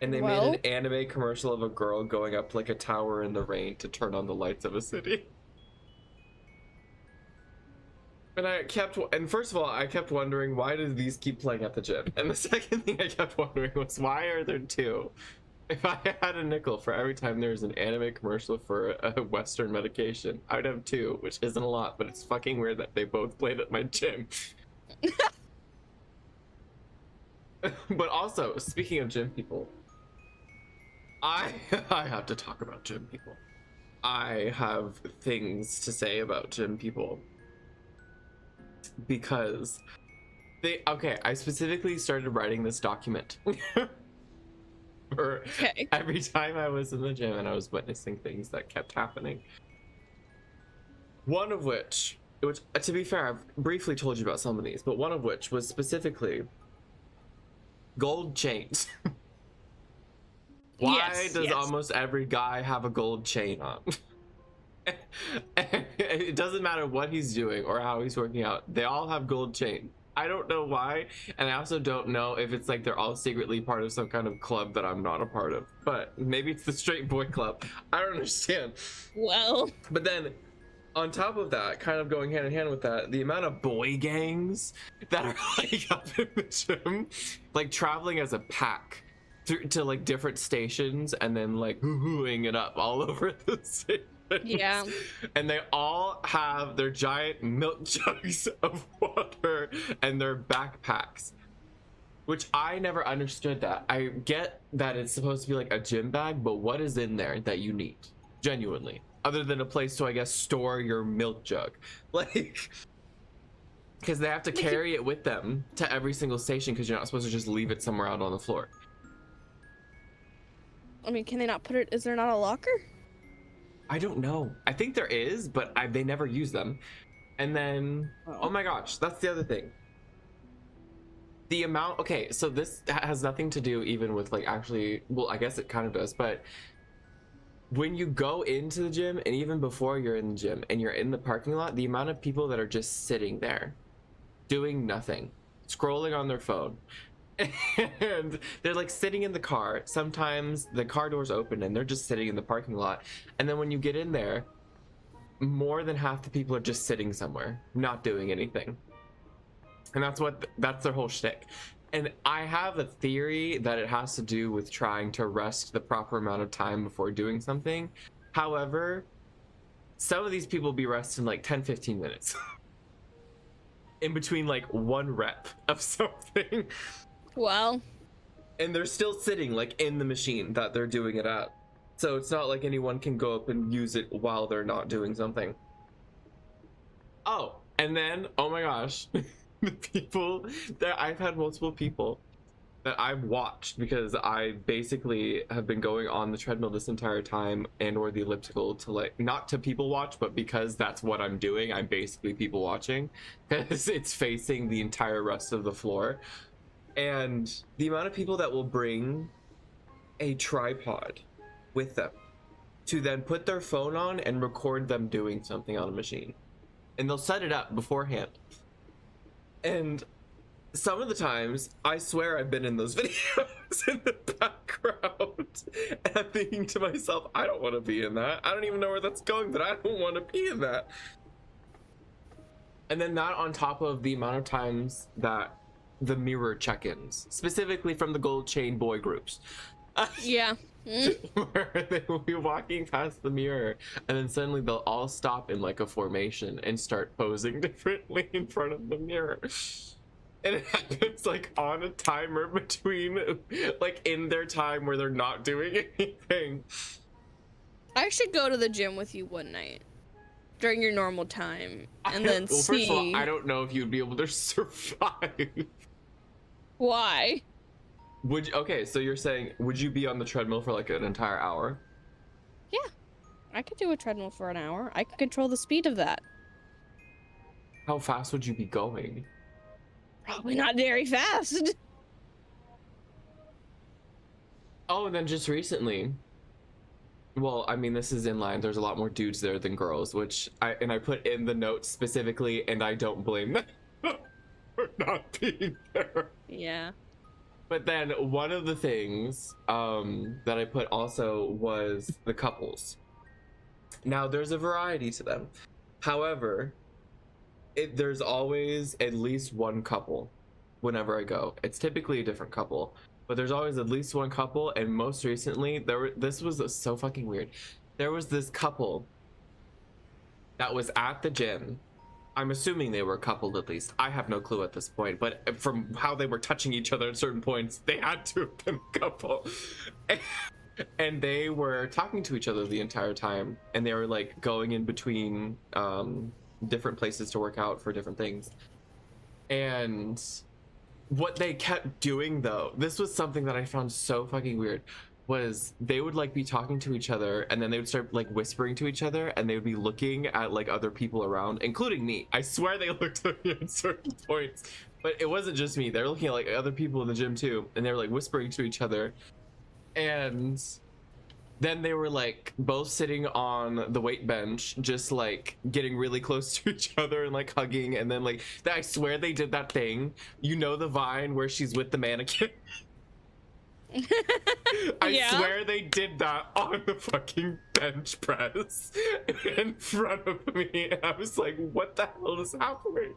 Speaker 1: And they
Speaker 2: Well?
Speaker 1: made an anime commercial of a girl going up like a tower in the rain to turn on the lights of a city. And first of all, I kept wondering, why do these keep playing at the gym? And the second thing I kept wondering was, why are there two? If I had a nickel for every time there's an anime commercial for a Western medication, I would have two, which isn't a lot, but it's fucking weird that they both played at my gym. But also, speaking of gym people, I have to talk about gym people. I have things to say about gym people. Because I specifically started writing this document for every time I was in the gym and I was witnessing things that kept happening. One of which, to be fair, I've briefly told you about some of these, but one of which was specifically gold chains. Why does almost every guy have a gold chain on? It doesn't matter what he's doing or how he's working out, they all have gold chain. I don't know why, and I also don't know if it's like they're all secretly part of some kind of club that I'm not a part of, but maybe it's the straight boy club. I don't understand.
Speaker 2: Well,
Speaker 1: but then on top of that, kind of going hand in hand with that, the amount of boy gangs that are like up in the gym, like traveling as a pack to like different stations and then like hoo-hooing it up all over the city.
Speaker 2: yeah.
Speaker 1: And they all have their giant milk jugs of water and their backpacks, which I never understood. That I get that it's supposed to be like a gym bag, but what is in there that you need genuinely, other than a place to, I guess, store your milk jug? Like, because they have to carry it with them to every single station, because you're not supposed to just leave it somewhere out on the floor.
Speaker 2: I mean, can they not put it? Is there not a locker?
Speaker 1: I don't know. I think there is, but they never use them. And then, oh my gosh, that's the other thing. The amount, okay, so this has nothing to do even with like actually, well, I guess it kind of does, but when you go into the gym and even before you're in the gym and you're in the parking lot, the amount of people that are just sitting there doing nothing, scrolling on their phone, and they're like sitting in the car. Sometimes the car doors open and they're just sitting in the parking lot, and then when you get in there, more than half the people are just sitting somewhere not doing anything, and that's their whole shtick. And I have a theory that it has to do with trying to rest the proper amount of time before doing something. However, some of these people be resting like 10-15 minutes in between like one rep of something.
Speaker 2: Well,
Speaker 1: and they're still sitting like in the machine that they're doing it at, so it's not like anyone can go up and use it while they're not doing something. Oh, and then, oh my gosh, the people that I've had multiple people that I've watched, because I basically have been going on the treadmill this entire time and or the elliptical to like, not to people watch, but because that's what I'm doing, I'm basically people watching because it's facing the entire rest of the floor. And the amount of people that will bring a tripod with them to then put their phone on and record them doing something on a machine. And they'll set it up beforehand. And some of the times, I swear I've been in those videos in the background. And I'm thinking to myself, I don't want to be in that. I don't even know where that's going, but I don't want to be in that. And then that on top of the amount of times that the mirror check-ins, specifically from the gold chain boy groups.
Speaker 2: yeah.
Speaker 1: Where they will be walking past the mirror and then suddenly they'll all stop in like a formation and start posing differently in front of the mirror. And it happens like on a timer between, like in their time where they're not doing anything.
Speaker 2: I should go to the gym with you one night during your normal time and then
Speaker 1: well,
Speaker 2: see.
Speaker 1: First of all, I don't know if you'd be able to survive.
Speaker 2: Why?
Speaker 1: Okay, so you're saying, would you be on the treadmill for like an entire hour?
Speaker 2: Yeah, I could do a treadmill for an hour. I could control the speed of that.
Speaker 1: How fast would you be going?
Speaker 2: Probably not very fast.
Speaker 1: Oh, and then just recently, well, I mean, this is in line. There's a lot more dudes there than girls, which I put in the notes specifically, and I don't blame them for not being there.
Speaker 2: Yeah.
Speaker 1: But then one of the things that I put also was the couples. Now there's a variety to them. However, there's always at least one couple whenever I go. It's typically a different couple, but there's always at least one couple. And most recently, this was so fucking weird. There was this couple that was at the gym. I'm assuming they were coupled at least. I have no clue at this point, but from how they were touching each other at certain points, they had to have been a couple. And they were talking to each other the entire time, and they were like going in between different places to work out for different things. And what they kept doing, though, this was something that I found so fucking weird, was they would like be talking to each other, and then they would start like whispering to each other, and they would be looking at like other people around, including me. I swear they looked at me at certain points, but it wasn't just me. They were looking at like other people in the gym too, and they were like whispering to each other. And then they were like both sitting on the weight bench, just like getting really close to each other and like hugging. And then like I swear they did that thing, you know, the Vine where she's with the mannequin. I swear they did that on the fucking bench press in front of me, and I was like, what the hell is happening?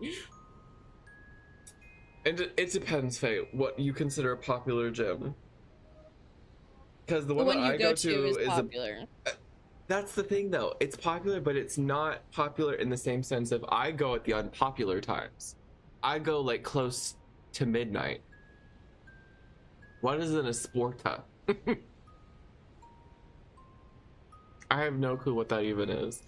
Speaker 1: And it depends, Faye, what you consider a popular gym. Because the one that I go to is
Speaker 2: popular.
Speaker 1: That's the thing, though. It's popular, but it's not popular in the same sense of I go at the unpopular times. I go like close to midnight. What is an esporta? I have no clue what that even is.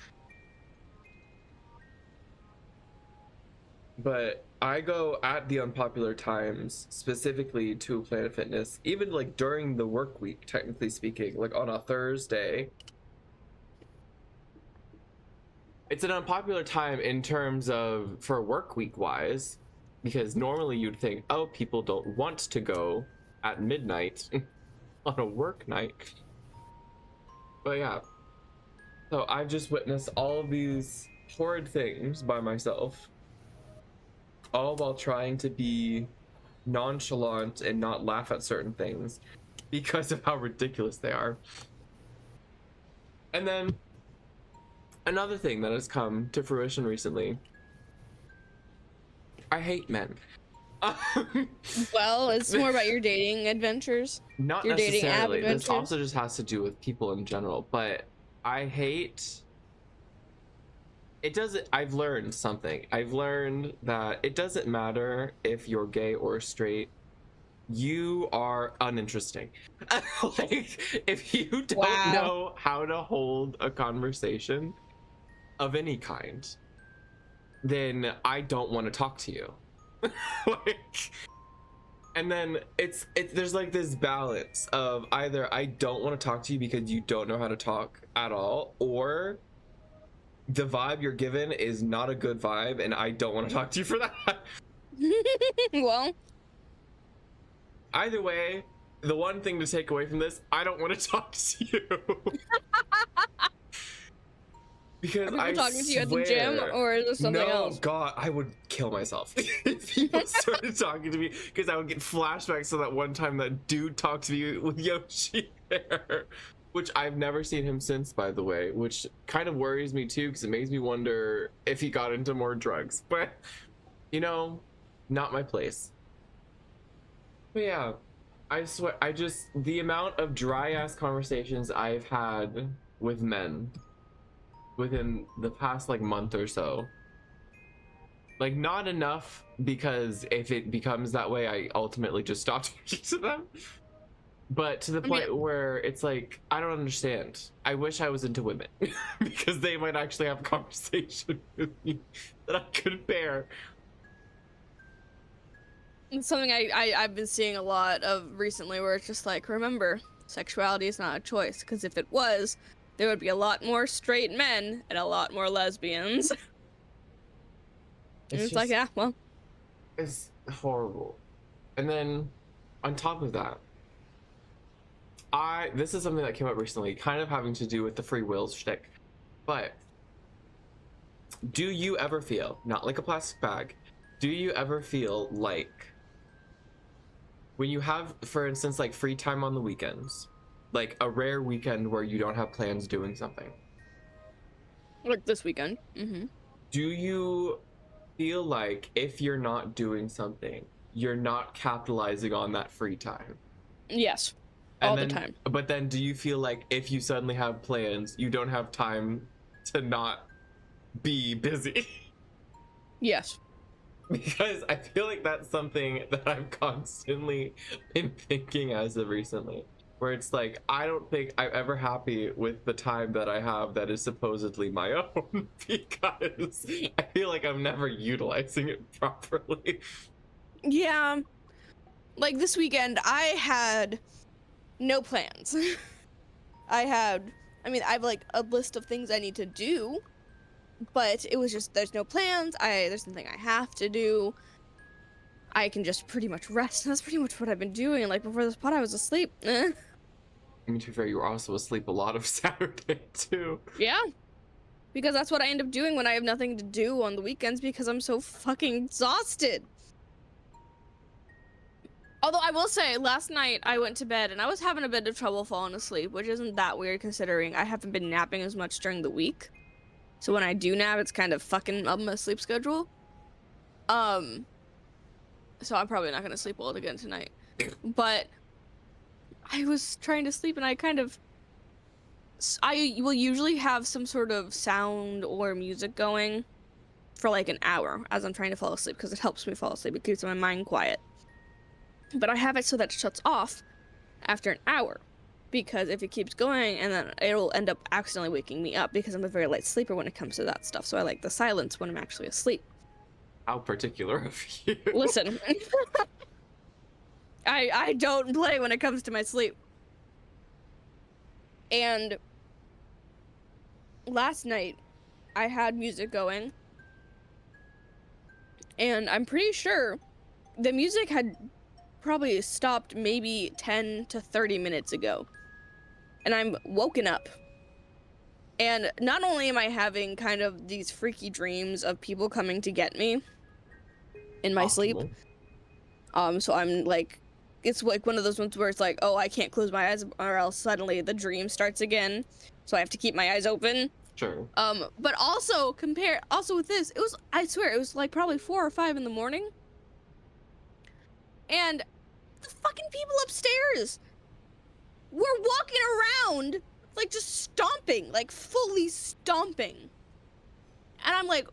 Speaker 1: But I go at the unpopular times, specifically to Planet Fitness, even like during the work week, technically speaking, like on a Thursday. It's an unpopular time in terms of for work week wise, because normally you'd think, oh, people don't want to go at midnight on a work night. But yeah, so I've just witnessed all of these horrid things by myself, all while trying to be nonchalant and not laugh at certain things because of how ridiculous they are. And then another thing that has come to fruition recently, I hate men.
Speaker 2: Well, it's more about your dating adventures.
Speaker 1: Not
Speaker 2: your dating app
Speaker 1: necessarily.
Speaker 2: adventures.
Speaker 1: This also just has to do with people in general. But I hate. It doesn't. I've learned something. I've learned that it doesn't matter if you're gay or straight. You are uninteresting. Like, if you don't know how to hold a conversation of any kind, then I don't want to talk to you. Like, and then it's there's like this balance of either I don't want to talk to you because you don't know how to talk at all, or the vibe you're given is not a good vibe and I don't want to talk to you for that.
Speaker 2: Well,
Speaker 1: either way, the one thing to take away from this, I don't want to talk to you. Because
Speaker 2: are people talking to you at the gym, or is there something else?
Speaker 1: No, God, I would kill myself if people started talking to me, because I would get flashbacks to that one time that dude talked to me with Yoshi hair, which I've never seen him since, by the way, which kind of worries me too, because it makes me wonder if he got into more drugs. But, you know, not my place. But yeah, I swear, the amount of dry ass conversations I've had with men within the past like month or so, like not enough, because if it becomes that way I ultimately just stop talking to them, but to the point where it's like I don't understand. I wish I was into women because they might actually have a conversation with me that I could bear.
Speaker 2: It's something I've been seeing a lot of recently, where it's just like, remember, sexuality is not a choice, because if it was, there would be a lot more straight men and a lot more lesbians. It's like, yeah, well.
Speaker 1: It's horrible. And then, on top of that, this is something that came up recently, kind of having to do with the free will shtick. But, do you ever feel, not like a plastic bag, do you ever feel like when you have, for instance, like free time on the weekends, like a rare weekend where you don't have plans doing something,
Speaker 2: Like this weekend. Mm-hmm.
Speaker 1: do you feel like if you're not doing something, you're not capitalizing on that free time?
Speaker 2: Yes.
Speaker 1: And
Speaker 2: All
Speaker 1: then,
Speaker 2: the time.
Speaker 1: but then do you feel like if you suddenly have plans, you don't have time to not be busy?
Speaker 2: Yes.
Speaker 1: Because I feel like that's something that I've constantly been thinking as of recently, where it's like, I don't think I'm ever happy with the time that I have that is supposedly my own because I feel like I'm never utilizing it properly.
Speaker 2: Yeah. Like this weekend, I had no plans. I have like a list of things I need to do, but it was just there's no plans. There's nothing I have to do. I can just pretty much rest. And that's pretty much what I've been doing. Like before this pod, I was asleep.
Speaker 1: I mean, to be fair, you were also asleep a lot of Saturday too.
Speaker 2: Yeah, because that's what I end up doing when I have nothing to do on the weekends because I'm so fucking exhausted. Although I will say, last night I went to bed and I was having a bit of trouble falling asleep, which isn't that weird considering I haven't been napping as much during the week. So when I do nap, it's kind of fucking up my sleep schedule. So I'm probably not gonna sleep well again tonight. But I was trying to sleep and I will usually have some sort of sound or music going for like an hour as I'm trying to fall asleep because it helps me fall asleep. It keeps my mind quiet. But I have it so that it shuts off after an hour because if it keeps going and then it'll end up accidentally waking me up because I'm a very light sleeper when it comes to that stuff. So I like the silence when I'm actually asleep.
Speaker 1: How particular of you.
Speaker 2: Listen, I don't play when it comes to my sleep. And last night I had music going and I'm pretty sure the music had probably stopped maybe 10 to 30 minutes ago. And I'm woken up. And not only am I having kind of these freaky dreams of people coming to get me in my sleep, so I'm like, it's like one of those ones where it's like, oh, I can't close my eyes or else suddenly the dream starts again. So I have to keep my eyes open.
Speaker 1: Sure.
Speaker 2: But also with this, I swear, it was like probably 4 or 5 in the morning. And the fucking people upstairs were walking around, like just stomping, like fully stomping. And I'm like,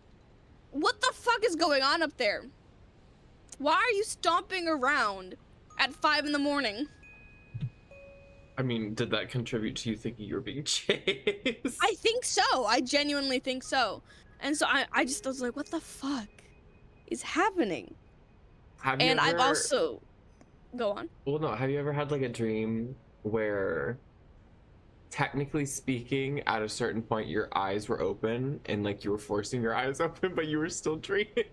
Speaker 2: what the fuck is going on up there? Why are you stomping around at 5 in the morning?
Speaker 1: I mean, did that contribute to you thinking you were being chased?
Speaker 2: I think so. I genuinely think so. And so I just was like, what the fuck is happening?
Speaker 1: Have you
Speaker 2: And
Speaker 1: ever...
Speaker 2: I've also... Go on.
Speaker 1: Well, no, have you ever had like a dream where, technically speaking, at a certain point your eyes were open and like you were forcing your eyes open, but you were still dreaming?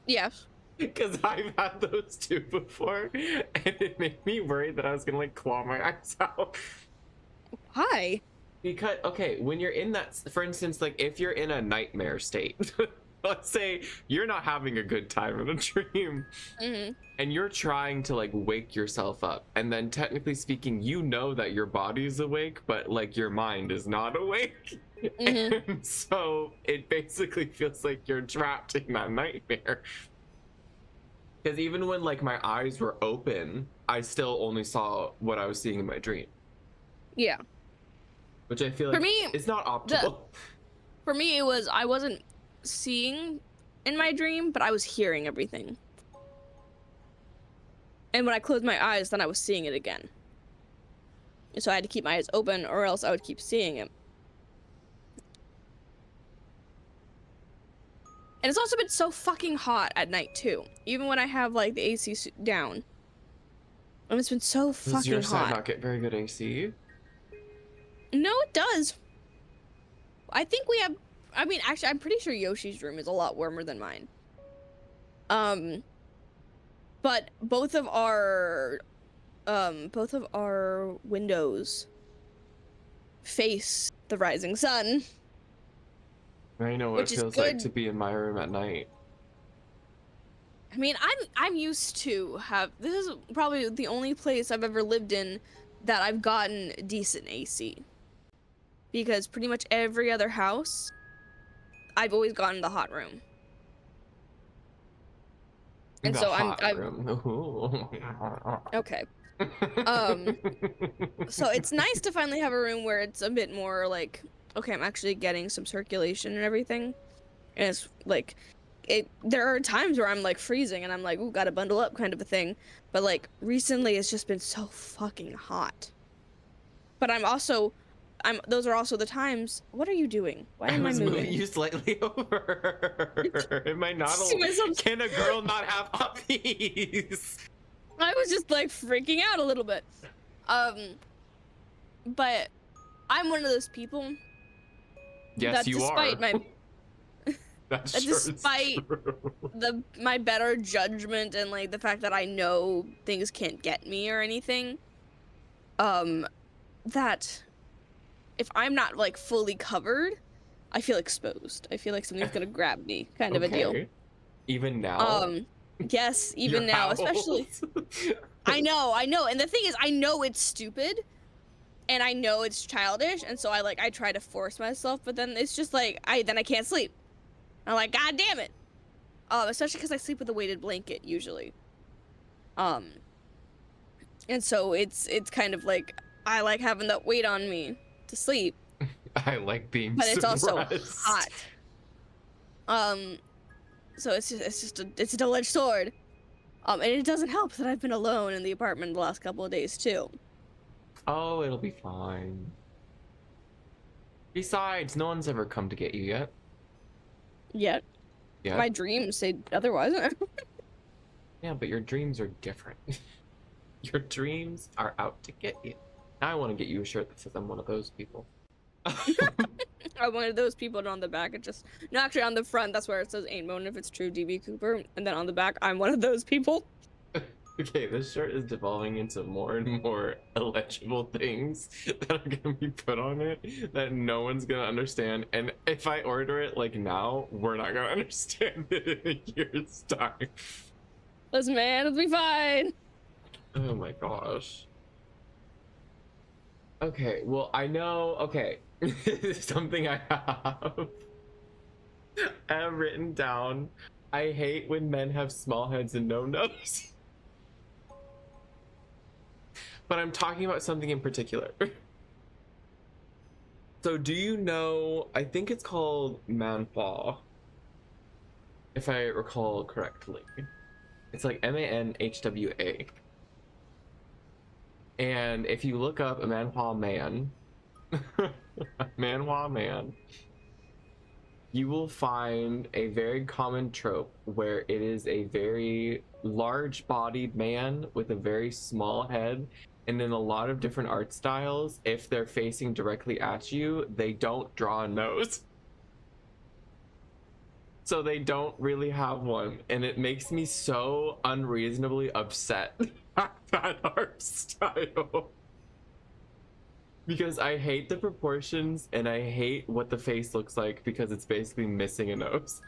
Speaker 2: Yes.
Speaker 1: Because I've had those too before, and it made me worried that I was gonna like claw my eyes out.
Speaker 2: Why?
Speaker 1: Because, okay, when you're in that, for instance, like if you're in a nightmare state, let's say you're not having a good time in a dream, and you're trying to like wake yourself up, and then technically speaking, you know that your body's awake, but like your mind is not awake. And so it basically feels like you're trapped in that nightmare. Because even when like my eyes were open, I still only saw what I was seeing in my dream.
Speaker 2: Yeah.
Speaker 1: Which I feel like
Speaker 2: For me,
Speaker 1: it's not optimal.
Speaker 2: For me, it was, I wasn't seeing in my dream, but I was hearing everything. And when I closed my eyes, then I was seeing it again. So I had to keep my eyes open or else I would keep seeing it. And it's also been so fucking hot at night too. Even when I have like the AC down. And it's been so fucking hot.
Speaker 1: Does your side not get very good AC?
Speaker 2: No, it does. I think we have, I mean, actually, I'm pretty sure Yoshi's room is a lot warmer than mine. But both of our windows face the rising sun.
Speaker 1: I know what it feels like to be in my room at night.
Speaker 2: I mean, I'm used to have. This is probably the only place I've ever lived in that I've gotten decent AC. Because pretty much every other house, I've always gotten the hot room. And
Speaker 1: The
Speaker 2: so
Speaker 1: hot
Speaker 2: I'm
Speaker 1: room. Ooh.
Speaker 2: okay. So it's nice to finally have a room where it's a bit more like, okay, I'm actually getting some circulation and everything. And it's like there are times where I'm like freezing and I'm like, ooh, gotta bundle up kind of a thing. But like recently it's just been so fucking hot. But those are also the times. What are you doing? Why
Speaker 1: I
Speaker 2: am I
Speaker 1: was moving
Speaker 2: moving?
Speaker 1: you slightly over. Am I not
Speaker 2: See myself-
Speaker 1: Can a girl not have puppies?
Speaker 2: I was just like freaking out a little bit. But I'm one of those people
Speaker 1: Yes,
Speaker 2: that
Speaker 1: you
Speaker 2: despite
Speaker 1: are.
Speaker 2: my
Speaker 1: That
Speaker 2: that
Speaker 1: sure is
Speaker 2: despite
Speaker 1: true.
Speaker 2: my better judgment and like the fact that I know things can't get me or anything, um that if I'm not like fully covered, I feel exposed. I feel like something's gonna grab me, kind of a deal.
Speaker 1: Okay. Even now?
Speaker 2: Um yes,
Speaker 1: You're
Speaker 2: even now,
Speaker 1: how
Speaker 2: especially
Speaker 1: old?
Speaker 2: I know. And the thing is I know it's stupid and I know it's childish, and so I try to force myself, but then it's just like I can't sleep. I'm like, God damn it. Especially because I sleep with a weighted blanket usually. Um, and so it's kind of like I like having that weight on me to sleep,
Speaker 1: I like being
Speaker 2: but it's also
Speaker 1: suppressed.
Speaker 2: hot. So it's a double-edged sword. And it doesn't help that I've been alone in the apartment the last couple of days too.
Speaker 1: Oh, it'll be fine. Besides, no one's ever come to get you yet.
Speaker 2: Yet
Speaker 1: Yeah.
Speaker 2: my dreams say otherwise.
Speaker 1: Yeah, but your dreams are different. Your dreams are out to get you. Now I want to get you a shirt that says I'm one of those people.
Speaker 2: I'm one of those people, and on the back it just no, actually on the front that's where it says "Ain't moan if it's true, DB Cooper," and then on the back I'm one of those people.
Speaker 1: Okay, this shirt is devolving into more and more illegible things that are gonna be put on it that no one's gonna understand. And if I order it like now, we're not gonna understand it in a year's time.
Speaker 2: Listen, man, it'll be fine.
Speaker 1: Oh my gosh. Okay, well, I know. Okay, something I have written down. I hate when men have small heads and no nose. But I'm talking about something in particular. So do you know, I think it's called manhwa, if I recall correctly. It's like manhwa. And if you look up a manhwa man, manhwa man, you will find a very common trope where it is a very large-bodied man with a very small head, and in a lot of different art styles, if they're facing directly at you, they don't draw a nose. So they don't really have one, and it makes me so unreasonably upset at that art style. Because I hate the proportions and I hate what the face looks like because it's basically missing a nose.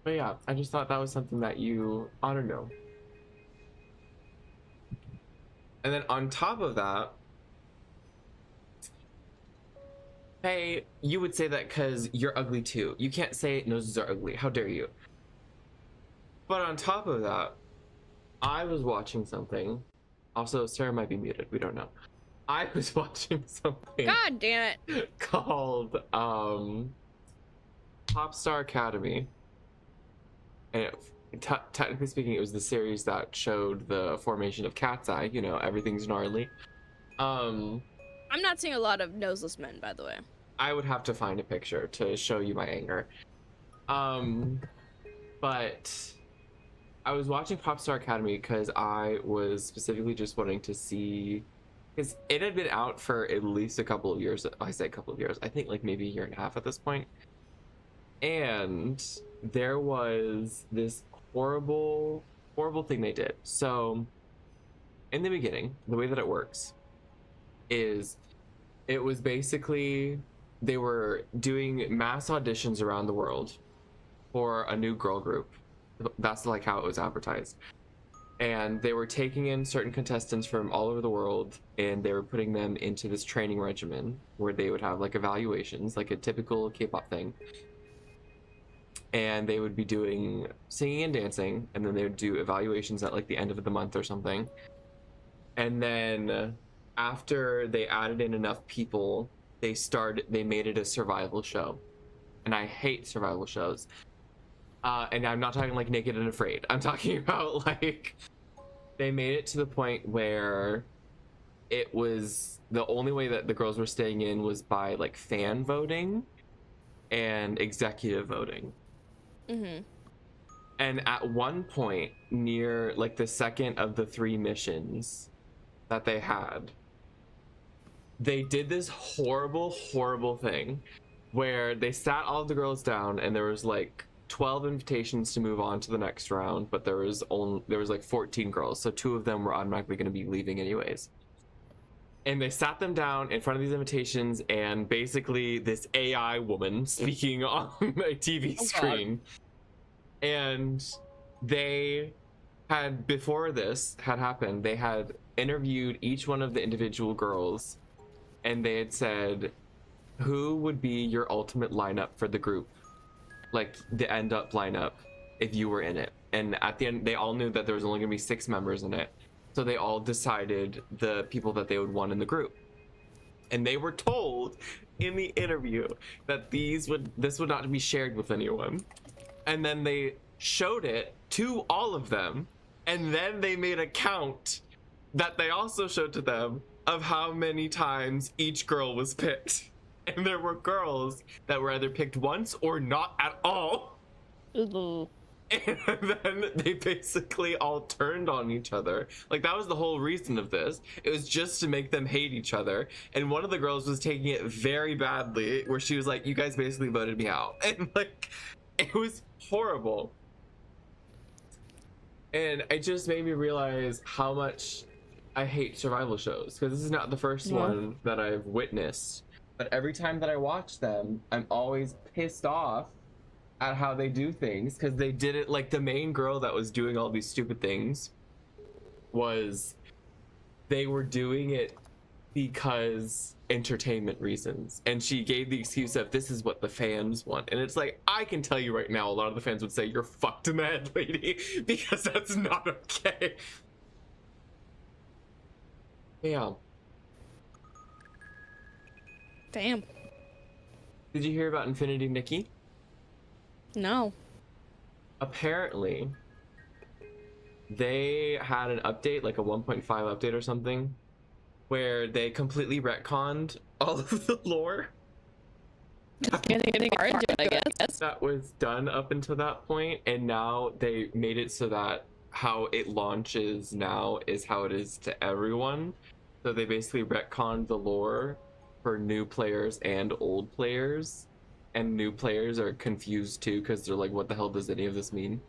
Speaker 1: But yeah, I just thought that was something that you ought to know. And then on top of that, hey, you would say that because you're ugly too. You can't say noses are ugly. How dare you? But on top of that, I was watching something. Also, Sarah might be muted. We don't know. I was watching something
Speaker 2: God damn it.
Speaker 1: called Pop Star Academy. And technically speaking, it was the series that showed the formation of Cat's Eye. You know, everything's gnarly.
Speaker 2: I'm not seeing a lot of noseless men, by the way.
Speaker 1: I would have to find a picture to show you my anger. But I was watching Popstar Academy because I was specifically just wanting to see, because it had been out for at least a couple of years. I say a couple of years. I think like maybe a year and a half at this point. And there was this horrible, horrible thing they did. So in the beginning, the way that it works is it was basically they were doing mass auditions around the world for a new girl group. That's like how it was advertised. And they were taking in certain contestants from all over the world, and they were putting them into this training regimen where they would have like evaluations, like a typical K-pop thing. And they would be doing singing and dancing, and then they would do evaluations at like the end of the month or something. And then after they added in enough people, they made it a survival show. And I hate survival shows. And I'm not talking like Naked and Afraid. I'm talking about like they made it to the point where it was the only way that the girls were staying in was by like fan voting and executive voting.
Speaker 2: Mm-hmm.
Speaker 1: And at one point, near like the second of the 3 missions that they had, they did this horrible thing where they sat all of the girls down, and there was like 12 invitations to move on to the next round, but there was like 14 girls, so 2 of them were automatically going to be leaving anyways. And they sat them down in front of these invitations, and basically this AI woman speaking on a TV screen. And they had, before this had happened, they had interviewed each one of the individual girls, and they had said, who would be your ultimate lineup for the group? Like the end up lineup if you were in it. And at the end, they all knew that there was only going to be 6 members in it. So they all decided the people that they would want in the group. And they were told in the interview that this would not be shared with anyone. And then they showed it to all of them, and then they made a count that they also showed to them of how many times each girl was picked. And there were girls that were either picked once or not at all.
Speaker 2: Ooh.
Speaker 1: And then they basically all turned on each other. Like, that was the whole reason of this. It was just to make them hate each other. And one of the girls was taking it very badly, where she was like, you guys basically voted me out. And like, it was horrible. And it just made me realize how much I hate survival shows, because this is not the first one that I've witnessed. But every time that I watch them, I'm always pissed off at how they do things, because they did it like the main girl that was doing all these stupid things they were doing it because entertainment reasons, and she gave the excuse of this is what the fans want. And it's like, I can tell you right now, a lot of the fans would say you're fucked in the head, lady, because that's not okay. Yeah.
Speaker 2: Damn.
Speaker 1: Did you hear about Infinity Nikki?
Speaker 2: No.
Speaker 1: Apparently they had an update, like a 1.5 update or something, where they completely retconned all of the lore.
Speaker 2: Getting hard to, I guess.
Speaker 1: That was done up until that point, and now they made it so that how it launches now is how it is to everyone. So they basically retconned the lore for new players and old players, and new players are confused too, because they're like, what the hell does any of this mean?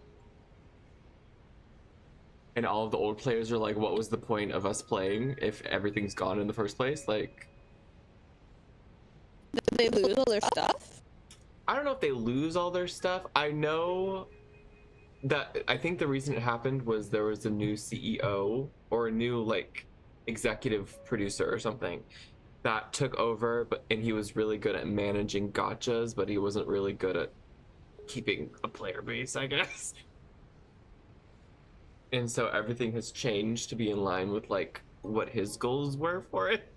Speaker 1: And all of the old players are like, what was the point of us playing if everything's gone in the first place? Like,
Speaker 2: Did they lose all their stuff?
Speaker 1: I don't know if they lose all their stuff. I know that I think the reason it happened was there was a new CEO or a new like executive producer or something that took over, and he was really good at managing gotchas, but he wasn't really good at keeping a player base, I guess. And so everything has changed to be in line with like what his goals were for it.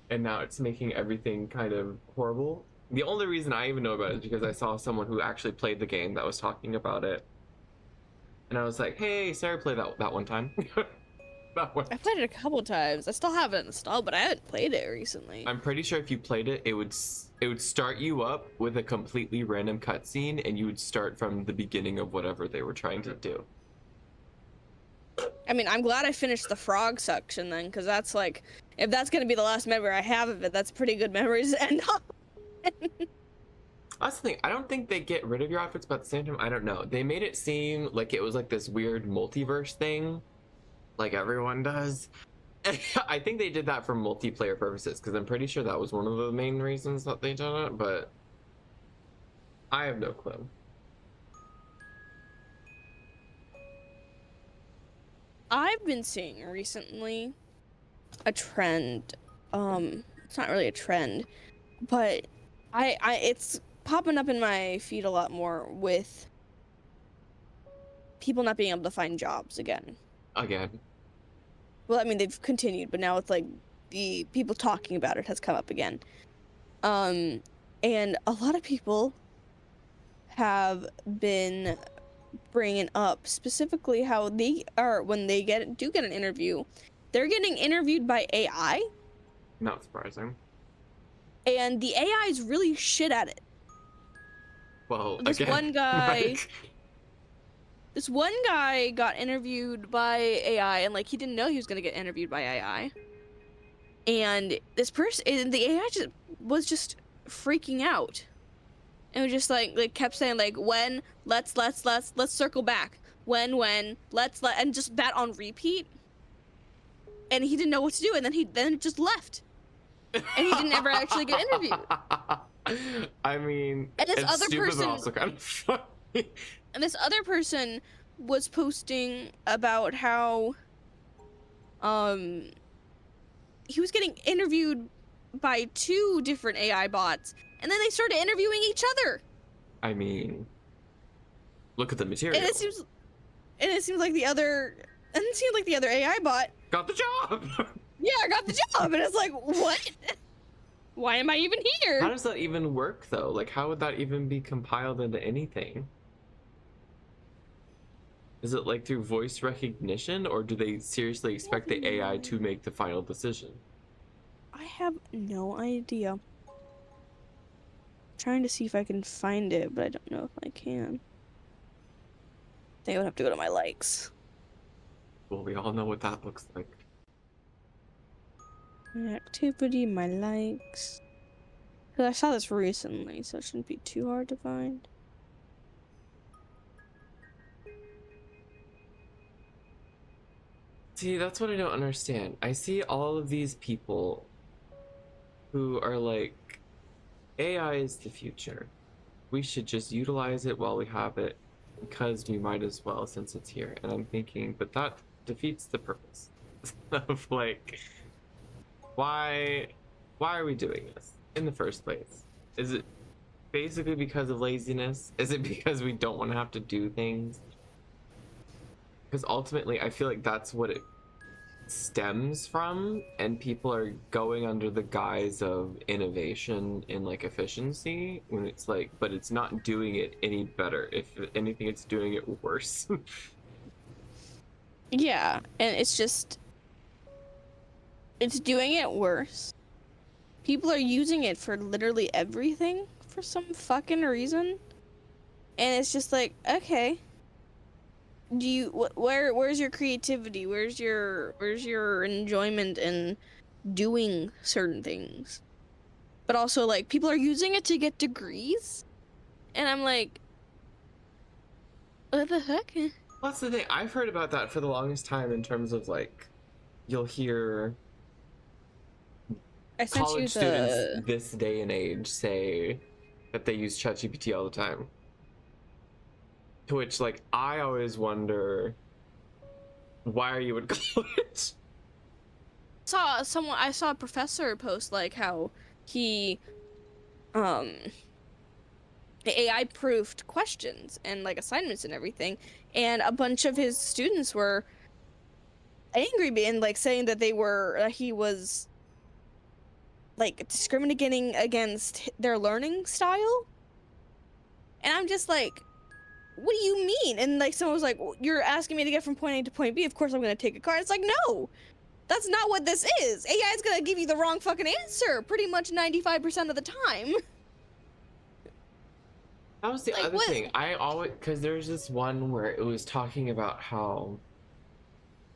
Speaker 1: And now it's making everything kind of horrible. The only reason I even know about it is because I saw someone who actually played the game that was talking about it. And I was like, hey, Sarah played that one time. That one.
Speaker 2: I played it a couple times. I still have it installed, but I haven't played it recently.
Speaker 1: I'm pretty sure if you played it, it would start you up with a completely random cutscene, and you would start from the beginning of whatever they were trying to do.
Speaker 2: I mean, I'm glad I finished the frog section then, because that's like, if that's gonna be the last memory I have of it, that's pretty good memories to end up.
Speaker 1: That's the thing. I don't think they get rid of your outfits, but at the same time, I don't know. They made it seem like it was like this weird multiverse thing, like everyone does. I think they did that for multiplayer purposes because I'm pretty sure that was one of the main reasons that they did it, but I have no clue.
Speaker 2: I've been seeing recently a trend. It's not really a trend, but it's popping up in my feed a lot more with people not being able to find jobs again.
Speaker 1: Again.
Speaker 2: Well, I mean, they've continued, but now it's like the people talking about it has come up again. And a lot of people have been bringing up specifically how they are when they get an interview, they're getting interviewed by AI,
Speaker 1: Not surprising.
Speaker 2: and the AI is really shit at it.
Speaker 1: Well,
Speaker 2: This
Speaker 1: again,
Speaker 2: one guy,
Speaker 1: like,
Speaker 2: this one guy got interviewed by AI, and like he didn't know he was gonna get interviewed by AI. And this person, and the AI was just freaking out, and was just like kept saying like when let's circle back when let's and just that on repeat. And he didn't know what to do, and then he just left, and he didn't ever actually get interviewed.
Speaker 1: I mean,
Speaker 2: And this
Speaker 1: it's
Speaker 2: other
Speaker 1: stupid,
Speaker 2: person,
Speaker 1: but also kind of funny.
Speaker 2: and this other person was posting about how he was getting interviewed by 2 different AI bots, and then they started interviewing each other.
Speaker 1: I mean, look at the material.
Speaker 2: And it seems like the other AI bot
Speaker 1: Got the job.
Speaker 2: yeah, I got the job, and it's like, what? Why am I even here?
Speaker 1: How does that even work, though? Like, how would that even be compiled into anything? Is it like through voice recognition, or do they seriously expect the AI to make the final decision?
Speaker 2: I have no idea. I'm trying to see if I can find it, but I don't know if I can. I think I would have to go to my likes.
Speaker 1: Well, we all know what that looks like.
Speaker 2: My activity, my likes. Because I saw this recently, so it shouldn't be too hard to find.
Speaker 1: See, that's what I don't understand. I see all of these people who are like, AI is the future. We should just utilize it while we have it because we might as well since it's here. And I'm thinking, but that defeats the purpose of like, why are we doing this in the first place? Is it basically because of laziness? Is it because we don't want to have to do things? Because ultimately, I feel like that's what it stems from, and people are going under the guise of innovation and like efficiency when it's like, but it's not doing it any better. If anything, it's doing it worse.
Speaker 2: Yeah, and it's doing it worse. People are using it for literally everything for some fucking reason. And it's just like, okay. Where's your creativity? Where's your enjoyment in doing certain things? But also like people are using it to get degrees. And I'm like, what the heck?
Speaker 1: Well, that's the thing. I've heard about that for the longest time in terms of like, you'll hear
Speaker 2: I sent you
Speaker 1: college students this day and age say that they use ChatGPT all the time. To which, like, I always wonder, why are you in college?
Speaker 2: I saw a professor post like how he the AI proofed questions and like assignments and everything, and a bunch of his students were angry and like saying that he was like discriminating against their learning style. And I'm just like, what do you mean? And like someone was like, well, you're asking me to get from point A to point B, of course I'm gonna take a car. It's like, no, that's not what this is. AI is gonna give you the wrong fucking answer pretty much 95% of the time.
Speaker 1: That was the
Speaker 2: Like,
Speaker 1: other
Speaker 2: what?
Speaker 1: thing. I always, because there's this one where it was talking about how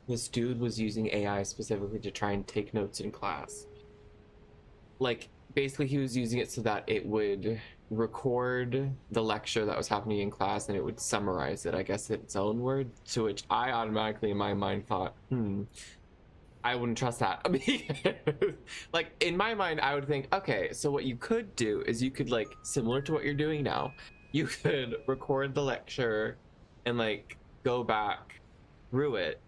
Speaker 1: this dude was using AI specifically to try and take notes in class. Like, basically he was using it so that it would record the lecture that was happening in class and it would summarize it, I guess, in its own words, to which I automatically in my mind thought, I wouldn't trust that. Like in my mind, I would think, okay, so what you could do is you could like similar to what you're doing now, you could record the lecture and like go back through it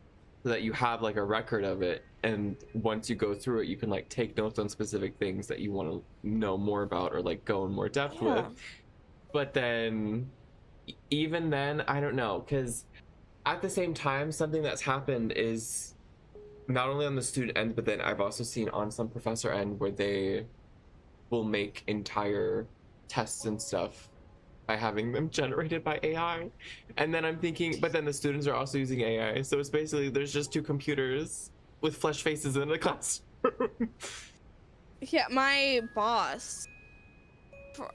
Speaker 1: so that you have like a record of it, and once you go through it you can like take notes on specific things that you want to know more about or like go in more depth with. But then even then I don't know, because at the same time something that's happened is not only on the student end, but then I've also seen on some professor end where they will make entire tests and stuff by having them generated by AI. And then I'm thinking, but then the students are also using AI. So it's basically there's just two computers with flesh faces in a classroom.
Speaker 2: Yeah, my boss,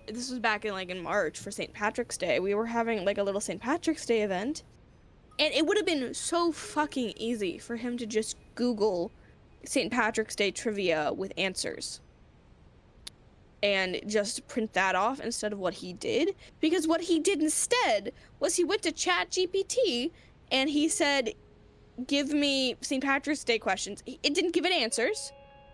Speaker 2: this was back in like in March for St. Patrick's Day. We were having like a little St. Patrick's Day event. And it would have been so fucking easy for him to just Google St. Patrick's Day trivia with answers and just print that off instead of what he did. Because what he did instead was he went to ChatGPT and he said, give me St. Patrick's Day questions. It didn't give it answers.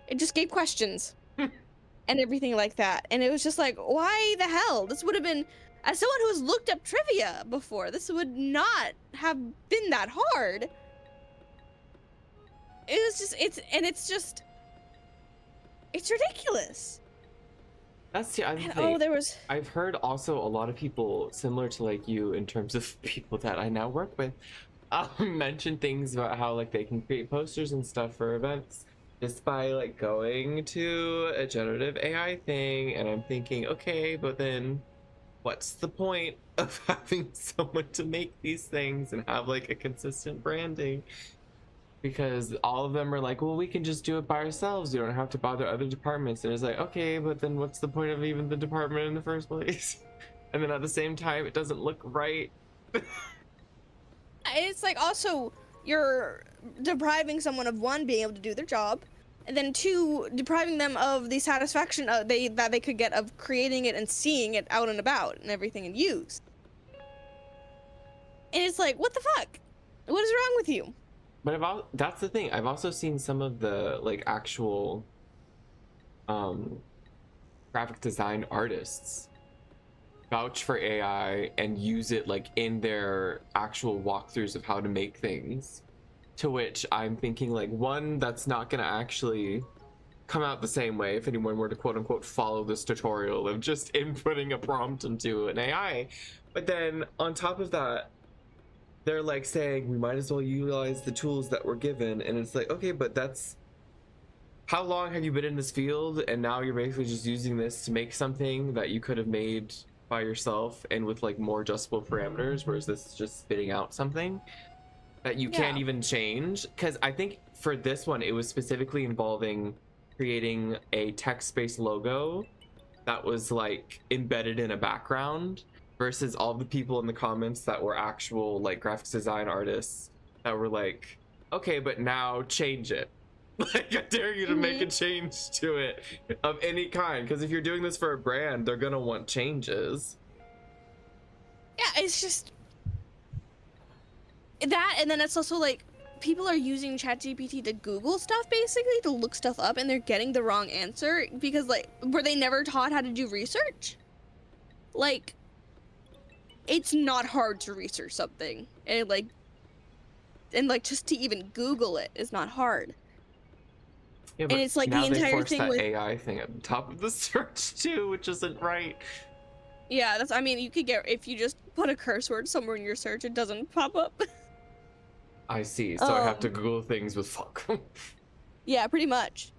Speaker 2: It just gave questions and everything like that. And it was just like, why the hell? This would have been, as someone who has looked up trivia before, this would not have been that hard. It was just, it's ridiculous.
Speaker 1: That's the other
Speaker 2: And,
Speaker 1: thing.
Speaker 2: oh, there was,
Speaker 1: I've heard also a lot of people similar to like you in terms of people that I now work with mention things about how like they can create posters and stuff for events just by like going to a generative AI thing. And I'm thinking, okay, but then what's the point of having someone to make these things and have like a consistent branding? Because all of them are like, well, we can just do it by ourselves. You don't have to bother other departments. And it's like, okay, but then what's the point of even the department in the first place? And then at the same time, it doesn't look right.
Speaker 2: it's like also you're depriving someone of one, being able to do their job, and then two, depriving them of the satisfaction that they could get of creating it and seeing it out and about and everything and use. And it's like, what the fuck? What is wrong with you?
Speaker 1: But that's the thing. I've also seen some of the like actual graphic design artists vouch for AI and use it like in their actual walkthroughs of how to make things. To which I'm thinking like, one, that's not gonna actually come out the same way if anyone were to quote unquote follow this tutorial of just inputting a prompt into an AI. But then on top of that, they're like saying we might as well utilize the tools that we're given, and it's like, okay, but that's, how long have you been in this field and now you're basically just using this to make something that you could have made by yourself and with like more adjustable parameters, whereas this is just spitting out something that you can't even change? Because I think for this one it was specifically involving creating a text-based logo that was like embedded in a background, versus all the people in the comments that were actual like graphics design artists that were like, okay, but now change it. Like, I dare you to make a change to it of any kind, because if you're doing this for a brand, they're gonna want changes.
Speaker 2: Yeah, it's just that, and then it's also like people are using ChatGPT to Google stuff, basically to look stuff up, and they're getting the wrong answer because like, were they never taught how to do research? Like, it's not hard to research something, and like just to even Google it is not hard.
Speaker 1: Yeah,
Speaker 2: and it's like the entire thing
Speaker 1: that
Speaker 2: with
Speaker 1: AI thing at the top of the search too, which isn't right.
Speaker 2: Yeah, that's, I mean, you could get, if you just put a curse word somewhere in your search, it doesn't pop up.
Speaker 1: I see. So I have to Google things with fuck.
Speaker 2: Yeah, pretty much.